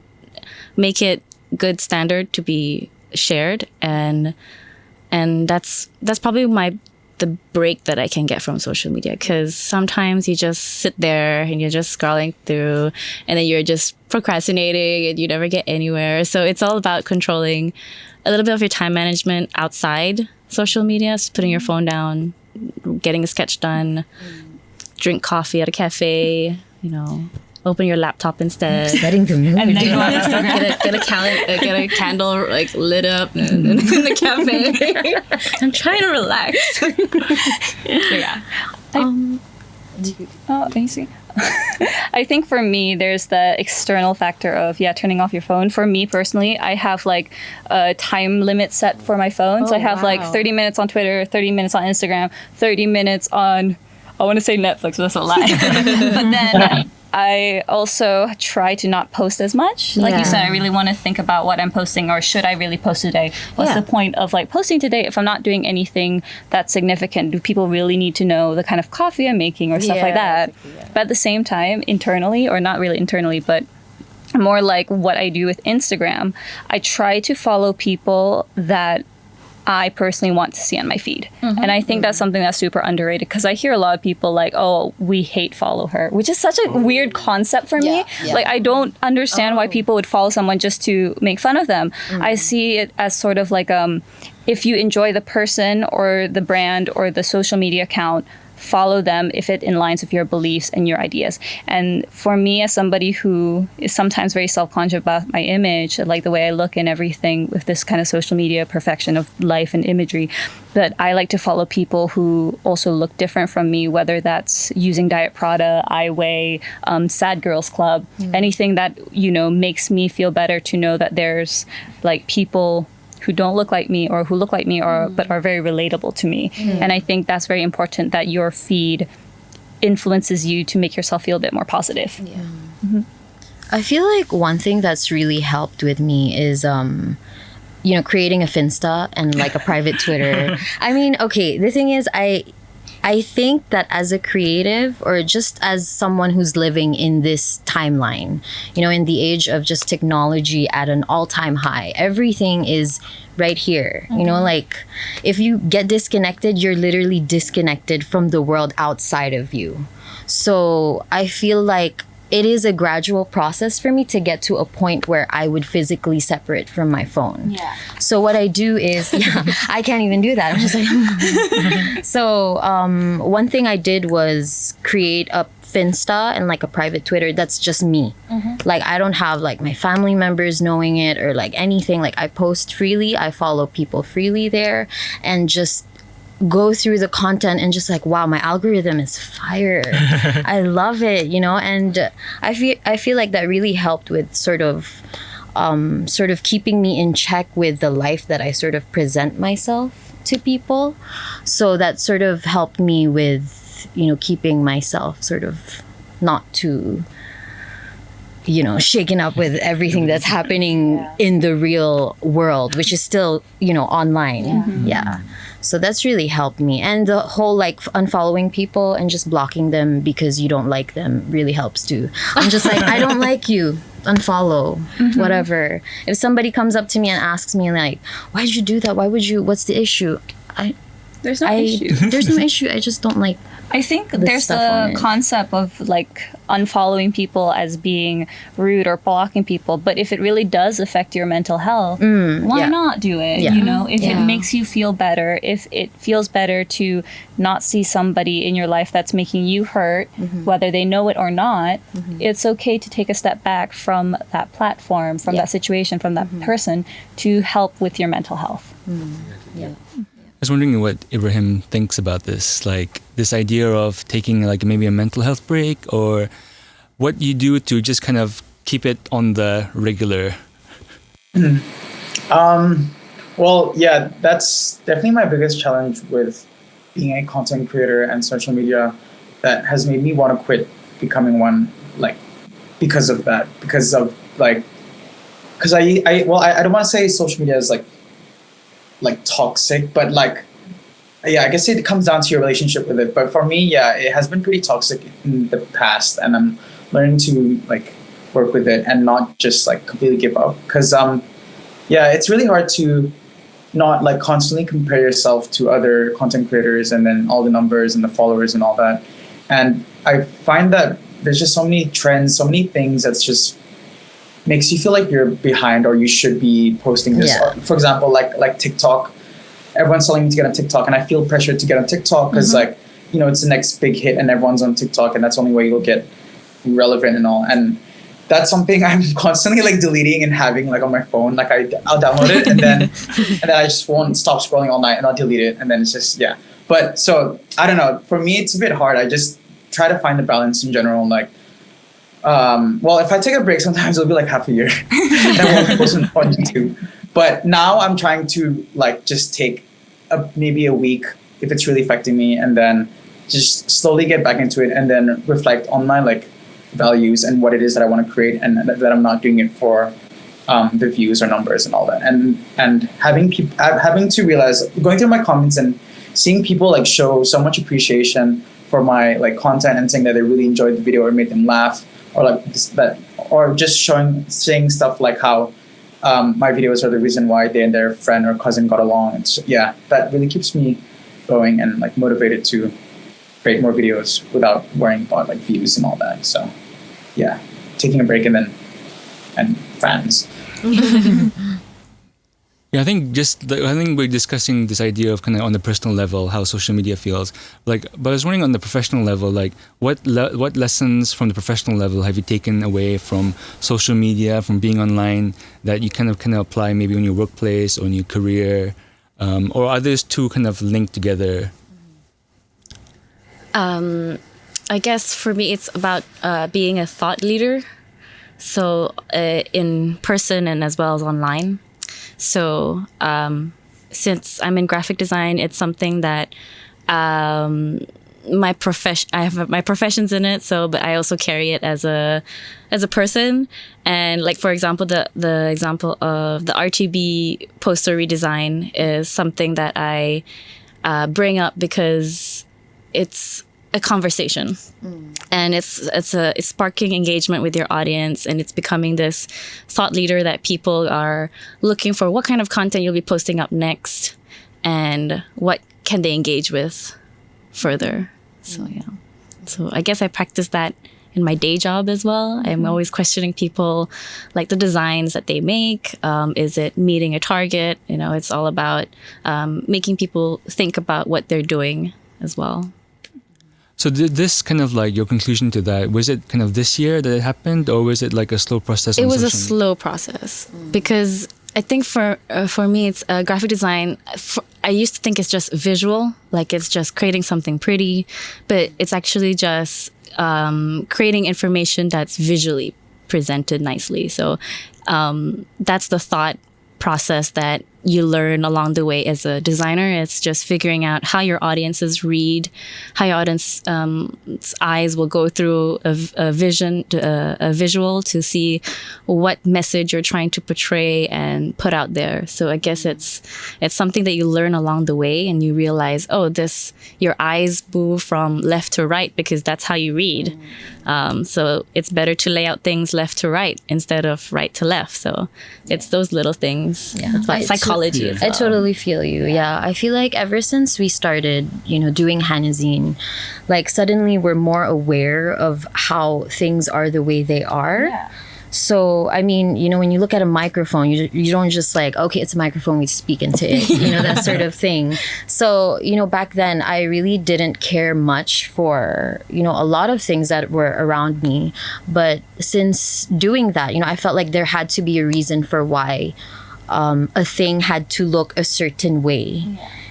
make it good standard to be shared. And that's probably the break that I can get from social media, because sometimes you just sit there and you're just scrolling through and then you're just procrastinating and you never get anywhere. So it's all about controlling a little bit of your time management outside social media, just putting your phone down, getting a sketch done, drink coffee at a cafe, you know, open your laptop instead. Setting the mood. And then get a candle like lit up in the cafe. I'm trying to relax. Yeah. Amazing. I think for me, there's the external factor of turning off your phone. For me personally, I have like a time limit set for my phone. So I have like 30 minutes on Twitter, 30 minutes on Instagram, 30 minutes on, I want to say Netflix, but that's a lie. But then I also try to not post as much. Like you said, I really want to think about what I'm posting, or should I really post today? What's the point of like posting today if I'm not doing anything that's significant? Do people really need to know the kind of coffee I'm making or stuff like that? But at the same time, internally, or not really internally, but more like what I do with Instagram, I try to follow people that I personally want to see on my feed. And I think that's something that's super underrated, because I hear a lot of people like, oh, we hate follow her, which is such a weird concept for me. Like, I don't understand why people would follow someone just to make fun of them. I see it as sort of like, if you enjoy the person or the brand or the social media account, follow them if it aligns with your beliefs and your ideas. And for me, as somebody who is sometimes very self-conscious about my image, like the way I look and everything with this kind of social media perfection of life and imagery, that I like to follow people who also look different from me, whether that's using Diet Prada, I Weigh, Sad Girls Club, anything that, you know, makes me feel better to know that there's like people who don't look like me or who look like me but are very relatable to me. And I think that's very important, that your feed influences you to make yourself feel a bit more positive. I feel like one thing that's really helped with me is you know, creating a Finsta and like a private Twitter. I mean, okay, the thing is, I think that as a creative, or just as someone who's living in this timeline, you know, in the age of just technology at an all-time high, everything is right here. You know, like if you get disconnected, you're literally disconnected from the world outside of you. So I feel like it is a gradual process for me to get to a point where I would physically separate from my phone. So what I do is, I can't even do that. I'm just like, so one thing I did was create a Finsta and like a private Twitter that's just me. Like I don't have like my family members knowing it or like anything. Like I post freely, I follow people freely there, and just go through the content and just like, wow, my algorithm is fire. I love it, you know. And I feel like that really helped with sort of keeping me in check with the life that I sort of present myself to people. So that sort of helped me with, you know, keeping myself sort of not too, you know, shaken up with everything that's happening in the real world, which is still, you know, online. Yeah. So that's really helped me. And the whole like unfollowing people and just blocking them because you don't like them really helps too. I'm just like, I don't like you. Unfollow. Whatever. If somebody comes up to me and asks me like, why did you do that? Why would you? What's the issue? There's no issue. There's no issue. I just don't like. I think there's the concept of like unfollowing people as being rude or blocking people, but if it really does affect your mental health, why not do it? You know, if it makes you feel better, if it feels better to not see somebody in your life that's making you hurt, whether they know it or not, it's okay to take a step back from that platform, from that situation, from that person to help with your mental health. I was wondering what Ibrahim thinks about this, like this idea of taking like maybe a mental health break, or what you do to just kind of keep it on the regular. Well, yeah, that's definitely my biggest challenge with being a content creator and social media, that has made me want to quit becoming one, like because of that, because I don't want to say social media is like toxic, but like, yeah, I guess it comes down to your relationship with it. But for me, yeah, it has been pretty toxic in the past, and I'm learning to like work with it and not just like completely give up. Because yeah, it's really hard to not like constantly compare yourself to other content creators and then all the numbers and the followers and all that. And I find that there's just so many trends, so many things that's just makes you feel like you're behind or you should be posting this. Yeah. For example, like TikTok. Everyone's telling me to get on TikTok, and I feel pressured to get on TikTok because like, you know, it's the next big hit and everyone's on TikTok, and that's the only way you'll get relevant and all. And that's something I'm constantly like deleting and having like on my phone. Like I'll download it and then I just won't stop scrolling all night, and I'll delete it, and then it's just But so I don't know. For me, it's a bit hard. I just try to find the balance in general. Like, well, if I take a break, sometimes it'll be like half a year. And I won't post on YouTube. But now I'm trying to like just take maybe a week if it's really affecting me, and then just slowly get back into it, and then reflect on my like values and what it is that I want to create, and that I'm not doing it for the views or numbers and all that. And having to realize, going through my comments and seeing people like show so much appreciation for my like content and saying that they really enjoyed the video or made them laugh, or like or just saying stuff like how my videos are the reason why they and their friend or cousin got along. It's that really keeps me going and like motivated to create more videos without worrying about like views and all that. So yeah, taking a break and fans. Yeah, I think we're discussing this idea of kind of on the personal level how social media feels. Like, but I was wondering on the professional level, like what lessons from the professional level have you taken away from social media, from being online, that you kind of apply maybe in your workplace or in your career, or are those two kind of linked together? I guess for me, it's about being a thought leader. So in person and as well as online. So since I'm in graphic design, it's something that my profession, I have my professions in it. So, but I also carry it as a person. And like, for example, the example of the RTB poster redesign is something that I bring up because it's a conversation, and it's sparking engagement with your audience, and it's becoming this thought leader that people are looking for. What kind of content you'll be posting up next, and what can they engage with further? So yeah, so I guess I practice that in my day job as well. I'm always questioning people, like the designs that they make. Is it meeting a target? You know, it's all about making people think about what they're doing as well. So did this kind of like your conclusion to that, was it kind of this year that it happened, or was it like a slow process? It was a slow process because I think for me, it's graphic design. I used to think it's just visual, like it's just creating something pretty, but it's actually just creating information that's visually presented nicely. So that's the thought process that you learn along the way as a designer. It's just figuring out how your audiences read, how your audience's eyes will go through a visual to see what message you're trying to portray and put out there. So I guess it's something that you learn along the way, and you realize, your eyes move from left to right because that's how you read. So it's better to lay out things left to right instead of right to left. So it's those little things. Yeah. It's like psychology as well. I totally feel you. Yeah. I feel like ever since we started, doing Hana Zine, like suddenly we're more aware of how things are the way they are. Yeah. So, I mean, when you look at a microphone, you don't just like, okay, it's a microphone, we speak into it, that sort of thing. So, back then I really didn't care much for, a lot of things that were around me. But since doing that, I felt like there had to be a reason for why a thing had to look a certain way.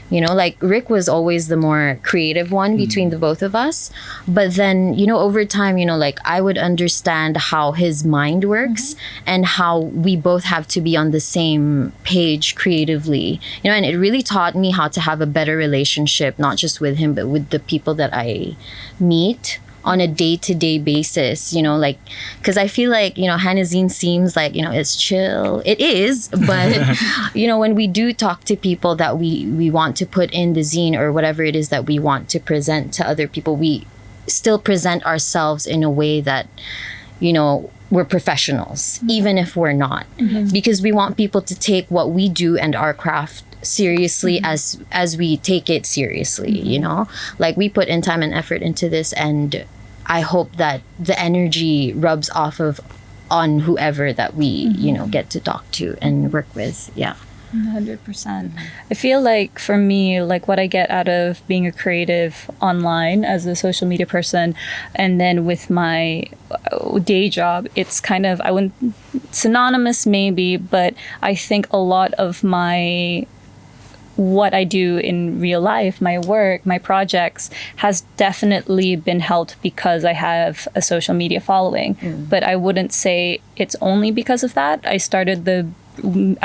Yeah. Like Rick was always the more creative one between the both of us. But then, over time, like I would understand how his mind works and how we both have to be on the same page creatively. And it really taught me how to have a better relationship, not just with him, but with the people that I meet on a day-to-day basis, like, because I feel like, Hana Zine seems like, it's chill. It is, but, when we do talk to people that we want to put in the zine or whatever it is that we want to present to other people, we still present ourselves in a way that, we're professionals, even if we're not, because we want people to take what we do and our craft seriously as we take it seriously, like we put in time and effort into this, and I hope that the energy rubs off on whoever that we get to talk to and work with. 100%. I feel like for me, like what I get out of being a creative online as a social media person, and then with my day job, it's kind of, I wouldn't, synonymous maybe, but I think a lot of what I do in real life, my work, my projects, has definitely been helped because I have a social media following. But I wouldn't say it's only because of that. I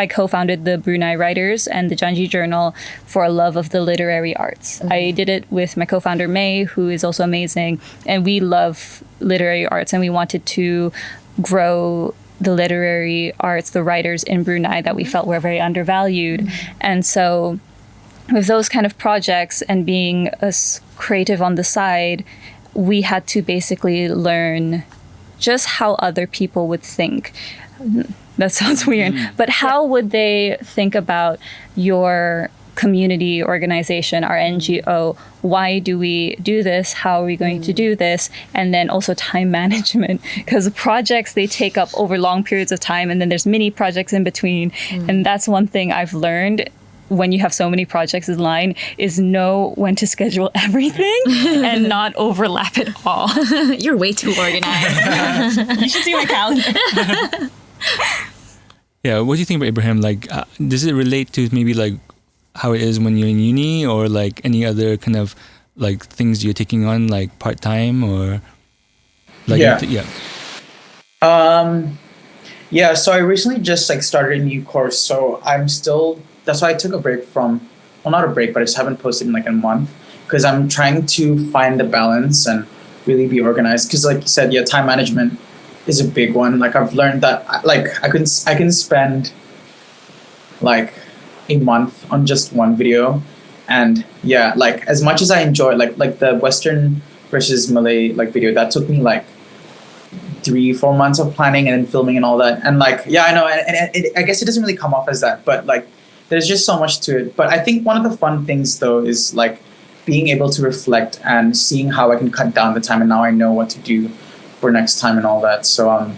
co-founded the Brunei Writers and the Janji Journal for a love of the literary arts. I did it with my co-founder May, who is also amazing, and we love literary arts, and we wanted to grow the literary arts, the writers in Brunei that we felt were very undervalued. And so with those kind of projects and being a creative on the side, we had to basically learn just how other people would think. That sounds weird, but how would they think about your community organization, our NGO? Why do we do this? How are we going to do this? And then also time management, because projects, they take up over long periods of time, and then there's mini projects in between. And that's one thing I've learned when you have so many projects in line, is know when to schedule everything and not overlap it all. You're way too organized. You should see my calendar. Yeah, what do you think about Ibrahim? Like, does it relate to maybe like how it is when you're in uni, or like any other kind of like things you're taking on, like part-time, or like So I recently just like started a new course, so that's why I took a break from, well, not a break, but I just haven't posted in like a month, because I'm trying to find the balance and really be organized, because like you said, time management is a big one. Like I've learned that I can spend like a month on just one video, and like as much as I enjoy like the Western versus Malay like video, that took me like 3-4 months of planning and then filming and all that, and like I know, and I guess it doesn't really come off as that, but like there's just so much to it. But I think one of the fun things though is like being able to reflect and seeing how I can cut down the time, and now I know what to do for next time and all that. So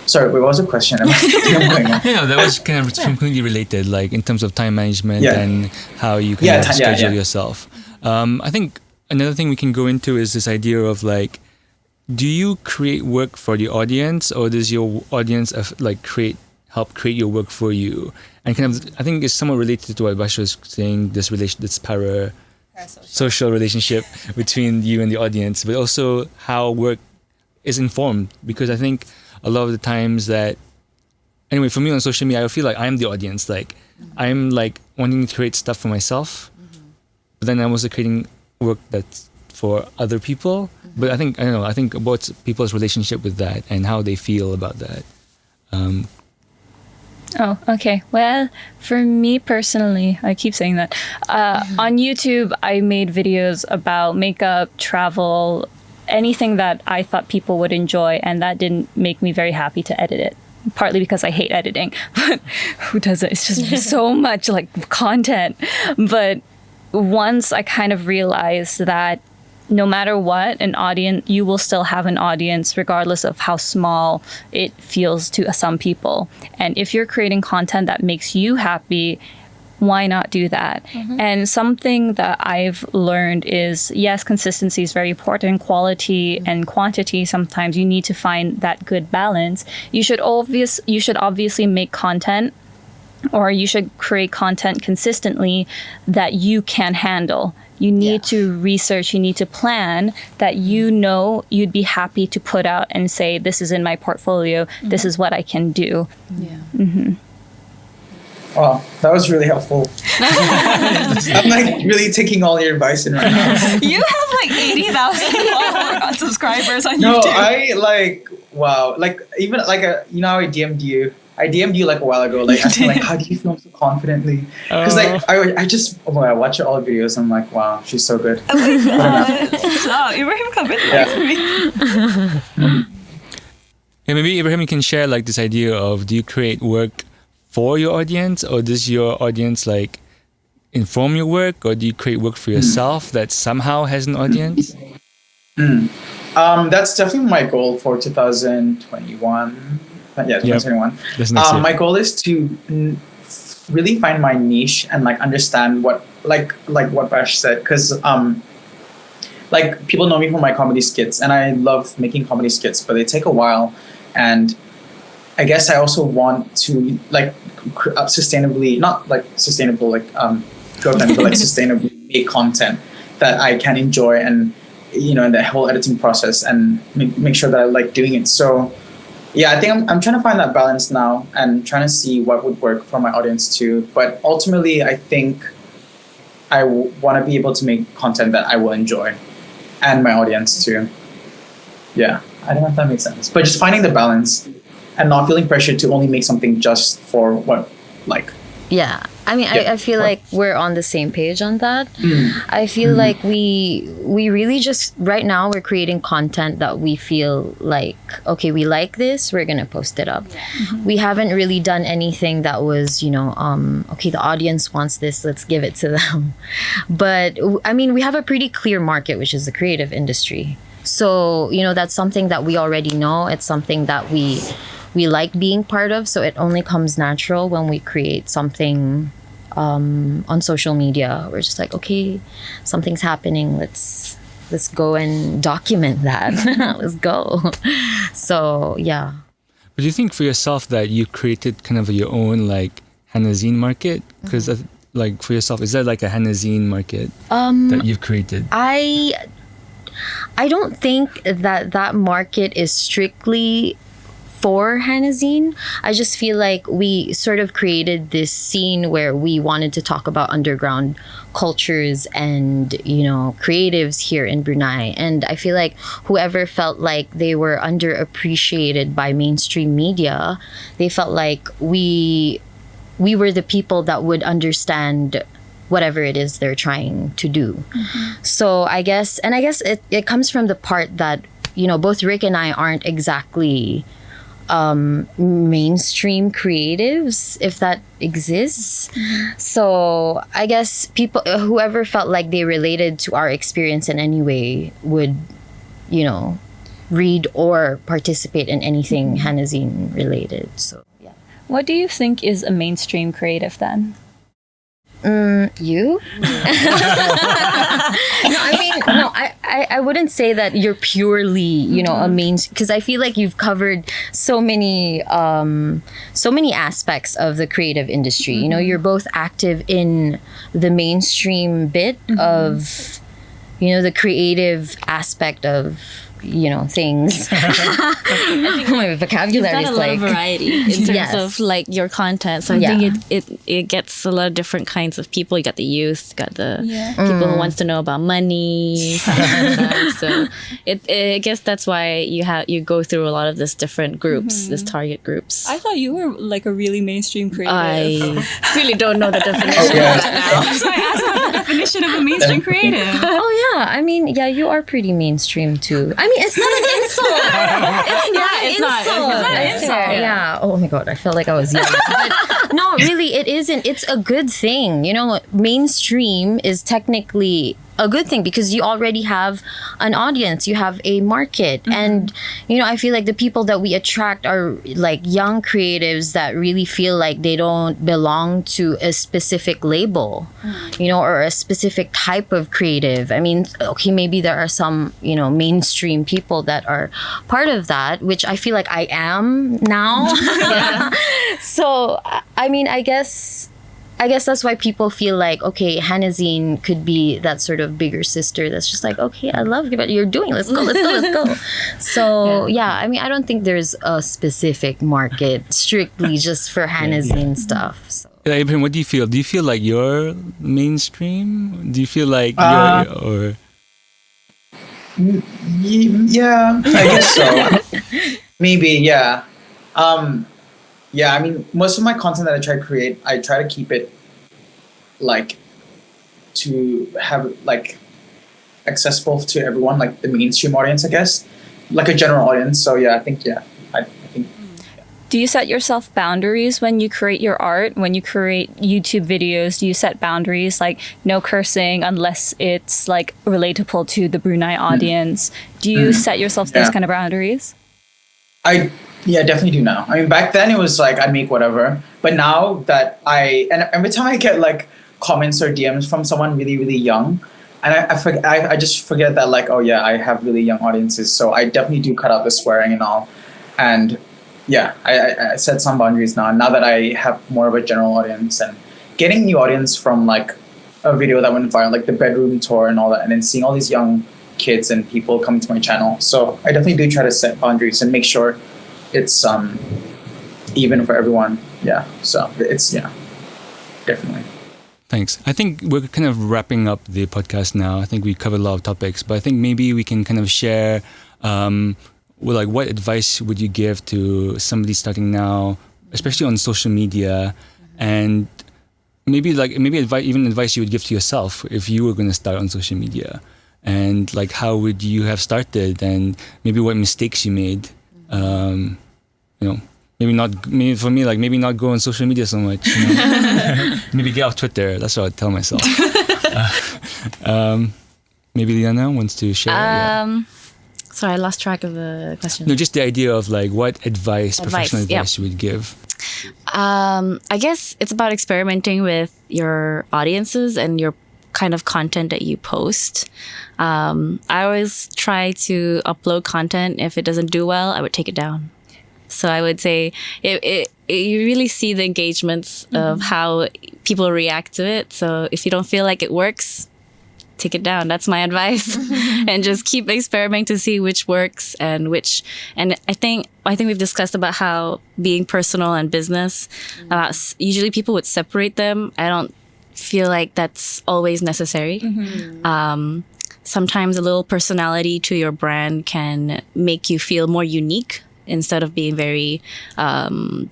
sorry, what was the question? That was kind of completely related, like in terms of time management and how you can schedule yourself. I think another thing we can go into is this idea of like, do you create work for the audience, or does your audience like create help create your work for you. And kind of, I think it's somewhat related to what Bash was saying, this parasocial relationship between you and the audience, but also how work is informed. Because I think a lot of the times that, anyway, for me on social media, I feel like I'm the audience. Like, I'm like wanting to create stuff for myself, but then I'm also creating work that's for other people. But I think about people's relationship with that and how they feel about that. Oh, okay. Well, for me personally, I keep saying that. On YouTube, I made videos about makeup, travel, anything that I thought people would enjoy, and that didn't make me very happy to edit it. Partly because I hate editing, but who does it? It's just so much like content. But once I kind of realized that no matter what, you will still have an audience regardless of how small it feels to some people. And if you're creating content that makes you happy, why not do that? And something that I've learned is, yes, consistency is very important. Quality and quantity, sometimes you need to find that good balance. You should obviously make content, or you should create content consistently that you can handle. You need to research, you need to plan that you'd be happy to put out and say, this is in my portfolio, this is what I can do. Wow, that was really helpful. I'm like really taking all your advice in right now. You have like 80,000 subscribers on No, YouTube. I like, wow. Like, even like, you know how I DM'd you? I DM'd you like a while ago, like asking like, how do you film so confidently? Because like, I watch all the videos, I'm like, wow, she's so good. Oh my god. Wow, Ibrahim Kamit likes me. Yeah, maybe Ibrahim, you can share like this idea of, do you create work for your audience, or does your audience like inform your work, or do you create work for yourself that somehow has an audience? That's definitely my goal for 2021. Yeah, 2021. My goal is to really find my niche and like understand what like what Bash said, because like people know me for my comedy skits, and I love making comedy skits, but they take a while, and I guess I also want to like sustainably, not like sustainable like but like sustainably make content that I can enjoy, and in the whole editing process, and make sure that I like doing it. So yeah, I think I'm trying to find that balance now, and trying to see what would work for my audience too. But ultimately, I think I want to be able to make content that I will enjoy, and my audience too. Yeah, I don't know if that makes sense. But just finding the balance and not feeling pressured to only make something just for what, like. Yeah, I mean, I feel like we're on the same page on that. I feel like we really just, right now, we're creating content that we feel like, okay, we like this, we're gonna post it up. We haven't really done anything that was, okay, the audience wants this, let's give it to them. But I mean, we have a pretty clear market, which is the creative industry. So, that's something that we already know. It's something that we like being part of, so it only comes natural when we create something on social media. We're just like, okay, something's happening, let's go and document that. Let's go. So yeah. But do you think for yourself that you created kind of your own like Hana Zine market? Because like for yourself, is that like a Hana Zine market that you've created? I don't think that market is strictly for Hana Zine. I just feel like we sort of created this scene where we wanted to talk about underground cultures and, creatives here in Brunei. And I feel like whoever felt like they were underappreciated by mainstream media, they felt like we were the people that would understand whatever it is they're trying to do. So I guess it comes from the part that, both Rick and I aren't exactly mainstream creatives, if that exists. So I guess people, whoever felt like they related to our experience in any way, would, read or participate in anything Hana Zine related. So yeah. What do you think is a mainstream creative then? You? I wouldn't say that you're purely, a main, because I feel like you've covered so many aspects of the creative industry. You're both active in the mainstream bit of, the creative aspect of, things. My vocabulary is a lot of variety in terms of like your content. So I think it gets a lot of different kinds of people. You got the youth, got the people who wants to know about money. So I guess that's why you go through a lot of this different groups, this target groups. I thought you were like a really mainstream creative. I really don't know the definition of that now. That's why I asked about the definition of a mainstream creative. Oh yeah, I mean, you are pretty mainstream too. I mean, it's not an insult. It's not an insult. Yeah. Oh my god, I felt like I was yelling. But no, really, it isn't. It's a good thing. Mainstream is technically a good thing because you already have an audience, you have a market. And I feel like the people that we attract are like young creatives that really feel like they don't belong to a specific label, or a specific type of creative. I mean, okay, maybe there are some mainstream people that are part of that, which I feel like I am now. So I mean, I guess that's why people feel like, okay, Hana Zine could be that sort of bigger sister that's just like, okay, I love what you're doing. Let's go. So, I mean, I don't think there's a specific market strictly just for Hana Zine stuff. So. Ibrahim, what do you feel? Do you feel like you're mainstream? Do you feel like you're... Yeah, I guess so. Maybe, yeah. Yeah, I mean, most of my content that I try to create, I try to keep it like to have like accessible to everyone, like the mainstream audience, I guess, like a general audience. So I think. Do you set yourself boundaries when you create your art? When you create YouTube videos, do you set boundaries like no cursing unless it's like relatable to the Brunei audience? Do you set yourself those kind of boundaries? Yeah, definitely do now. I mean, back then it was like I'd make whatever, but now that and every time I get like comments or DMs from someone really, really young, and I just forget that like, oh yeah, I have really young audiences, so I definitely do cut out the swearing and all, and I set some boundaries now that I have more of a general audience and getting new audience from like a video that went viral, like the bedroom tour and all that, and then seeing all these young kids and people coming to my channel. So I definitely do try to set boundaries and make sure it's even for everyone. So it's definitely. Thanks. I think we're kind of wrapping up the podcast now. I think we covered a lot of topics, but I think maybe we can kind of share what advice would you give to somebody starting now, especially on social media, and maybe advice you would give to yourself if you were going to start on social media, and like how would you have started, and maybe what mistakes you made. Maybe not go on social media so much. Maybe get off Twitter. That's what I'd tell myself. Maybe Liyana wants to share. Sorry, I lost track of the question. No, just the idea of like what professional advice you would give. I guess it's about experimenting with your audiences and your kind of content that you post. I always try to upload content. If it doesn't do well, I would take it down. So I would say you really see the engagements of how people react to it. So if you don't feel like it works, take it down. That's my advice. And just keep experimenting to see which works and which. And I think we've discussed about how being personal and business, usually people would separate them. I don't feel like that's always necessary. Sometimes a little personality to your brand can make you feel more unique instead of being very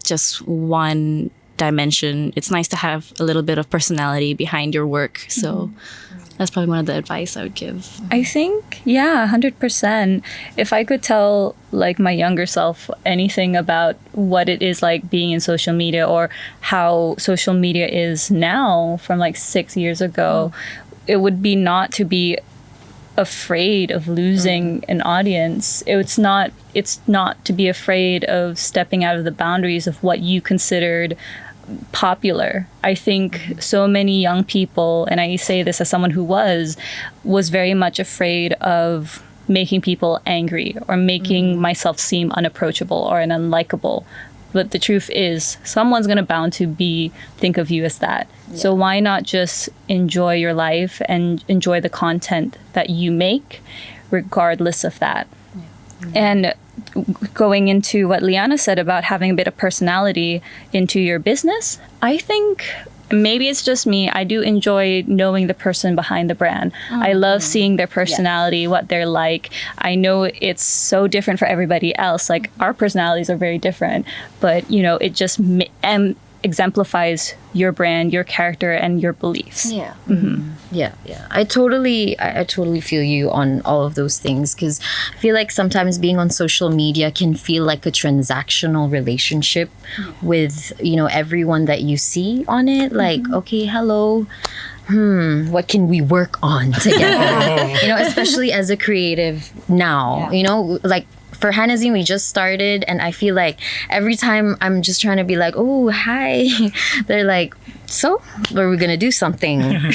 just one dimension. It's nice to have a little bit of personality behind your work. So that's probably one of the advice I would give. I think, 100%. If I could tell like my younger self anything about what it is like being in social media or how social media is now from like 6 years ago, it would be not to be afraid of losing an audience. It's not to be afraid of stepping out of the boundaries of what you considered popular. I think so many young people, and I say this as someone who was very much afraid of making people angry or making myself seem unapproachable or an unlikable. But the truth is, someone's going to bound to think of you as that. Yeah. So why not just enjoy your life and enjoy the content that you make, regardless of that? Yeah. And going into what Liyana said about having a bit of personality into your business, I think maybe it's just me. I do enjoy knowing the person behind the brand. I love seeing their personality, what they're like. I know it's so different for everybody else. Like, our personalities are very different, but you know, it just exemplifies your brand, your character, and your beliefs. Yeah. Yeah. I totally feel you on all of those things, because I feel like sometimes being on social media can feel like a transactional relationship with, you know, everyone that you see on it. Like, okay, hello, what can we work on together? You know, especially as a creative now, you know, like, for Hana Zine, we just started, and I feel like every time I'm just trying to be like, oh, hi, they're like, so, are we going to do something?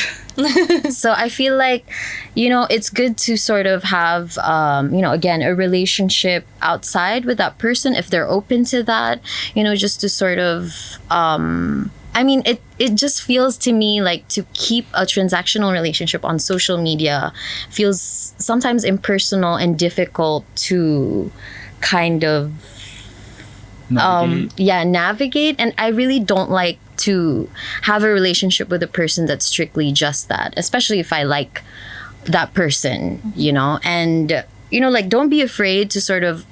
So I feel like, you know, it's good to sort of have, you know, again, a relationship outside with that person, if they're open to that, you know, just to sort of, I mean, it just feels to me like to keep a transactional relationship on social media feels sometimes impersonal and difficult to kind of navigate. And I really don't like to have a relationship with a person that's strictly just that, especially if I like that person, you know. And, you know, like, don't be afraid to sort of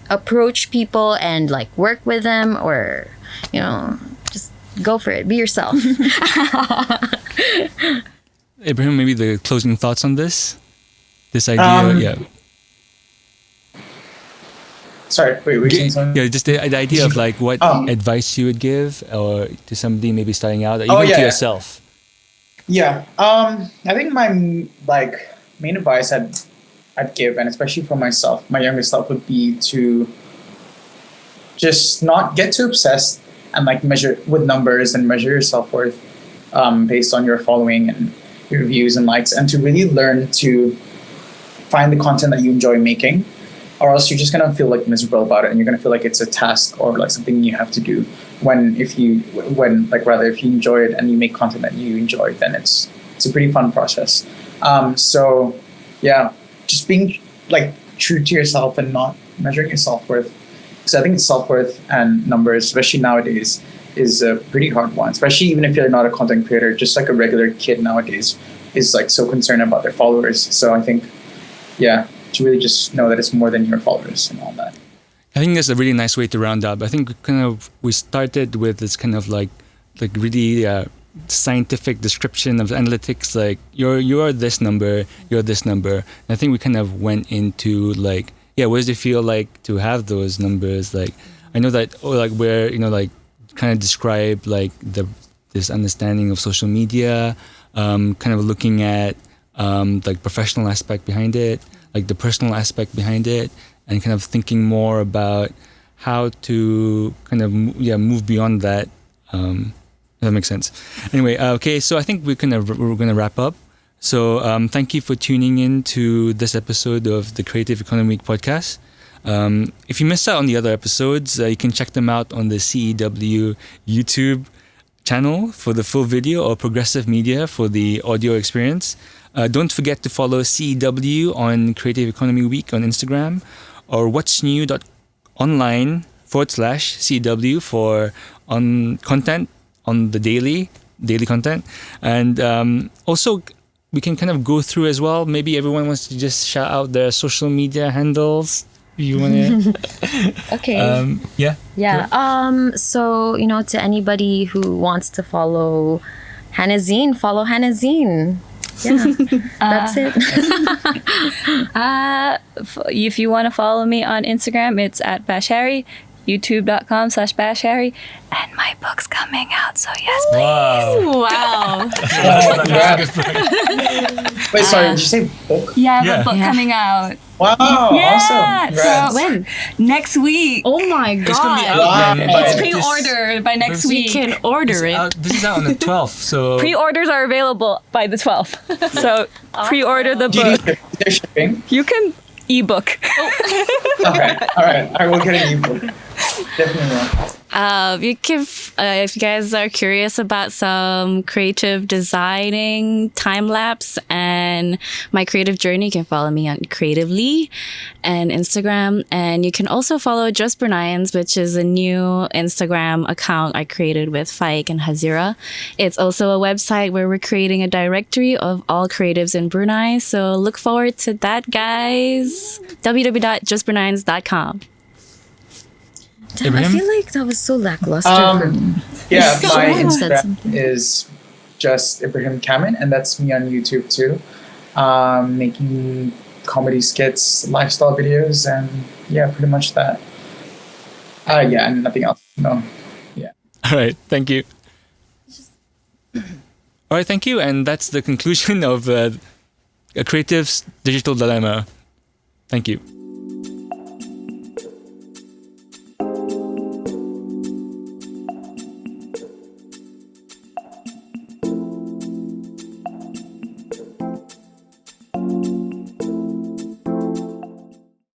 approach people and like work with them, or, you know, just go for it. Be yourself. Ibrahim, maybe the closing thoughts on this idea. Sorry, wait, were you saying something? Yeah, just the idea of like what advice you would give, or to somebody maybe starting out, or even to yourself. Yeah, I think my main advice I'd give, and especially for myself, my younger self, would be to just not get too obsessed and like measure with numbers and measure your self-worth based on your following and your views and likes, and to really learn to find the content that you enjoy making, or else you're just going to feel like miserable about it, and you're going to feel like it's a task or like something you have to do, if you enjoy it and you make content that you enjoy, then it's a pretty fun process. So yeah, just being like true to yourself and not measuring your self-worth, because I think self-worth and numbers, especially nowadays, is a pretty hard one, especially even if you're not a content creator. Just like a regular kid nowadays is like so concerned about their followers. So I think, yeah, to really just know that it's more than your followers and all that. I think that's a really nice way to round up. I think we started with this kind of like really scientific description of analytics, like you're this number, you're this number. And I think we kind of went into like, what does it feel like to have those numbers? Like, I know that, where, you know, like kind of describe like this understanding of social media, kind of looking at like professional aspect behind it, like the personal aspect behind it, and kind of thinking more about how to kind of move beyond that. If that makes sense. Anyway, okay, so I think we're gonna wrap up. So thank you for tuning in to this episode of the Creative Economy Week podcast. If you missed out on the other episodes, you can check them out on the CEW YouTube channel for the full video, or Progressive Media for the audio experience. Don't forget to follow CEW on Creative Economy Week on Instagram, or whatsnew.online/CEW for content on the daily content. And also, we can kind of go through as well. Maybe everyone wants to just shout out their social media handles. You want to? Okay. Yeah. So, you know, to anybody who wants to follow Hana Zine, follow Hana Zine. Yeah, that's it. If you want to follow me on Instagram, it's @bashharry, youtube.com/bashharry, and my book's coming out, so yes, please. Wow. Wait, sorry, did you say book? Yeah, Yeah. the book Yeah. coming out. Wow, Yeah, awesome. Congrats. so When? next week. Oh my It's gonna be god. out then, Wow. but It's this- pre-ordered by next You You week. can order it. This is out on the 12th, so Pre-orders are available by the 12th. So pre-order the Do you need book. their shipping? You can ebook. Okay, all right. I will get an ebook. Definitely will. You can, if you guys are curious about some creative designing, time lapse, and my creative journey, you can follow me on Creatively and Instagram. And you can also follow Just Bruneians, which is a new Instagram account I created with Faiq and Hazira. It's also a website where we're creating a directory of all creatives in Brunei. So look forward to that, guys. www.justbruneians.com. Damn, I Ibrahim? feel like that was so lackluster for me. Yeah, So my someone said Instagram something. is just Ibrahim Kamit, and that's me on YouTube too. Making comedy skits, lifestyle videos, and yeah, pretty much that. Yeah, and nothing else. No. Yeah. all right, thank you. All right, thank you, and that's the conclusion of a Creative's Digital Dilemma. Thank you.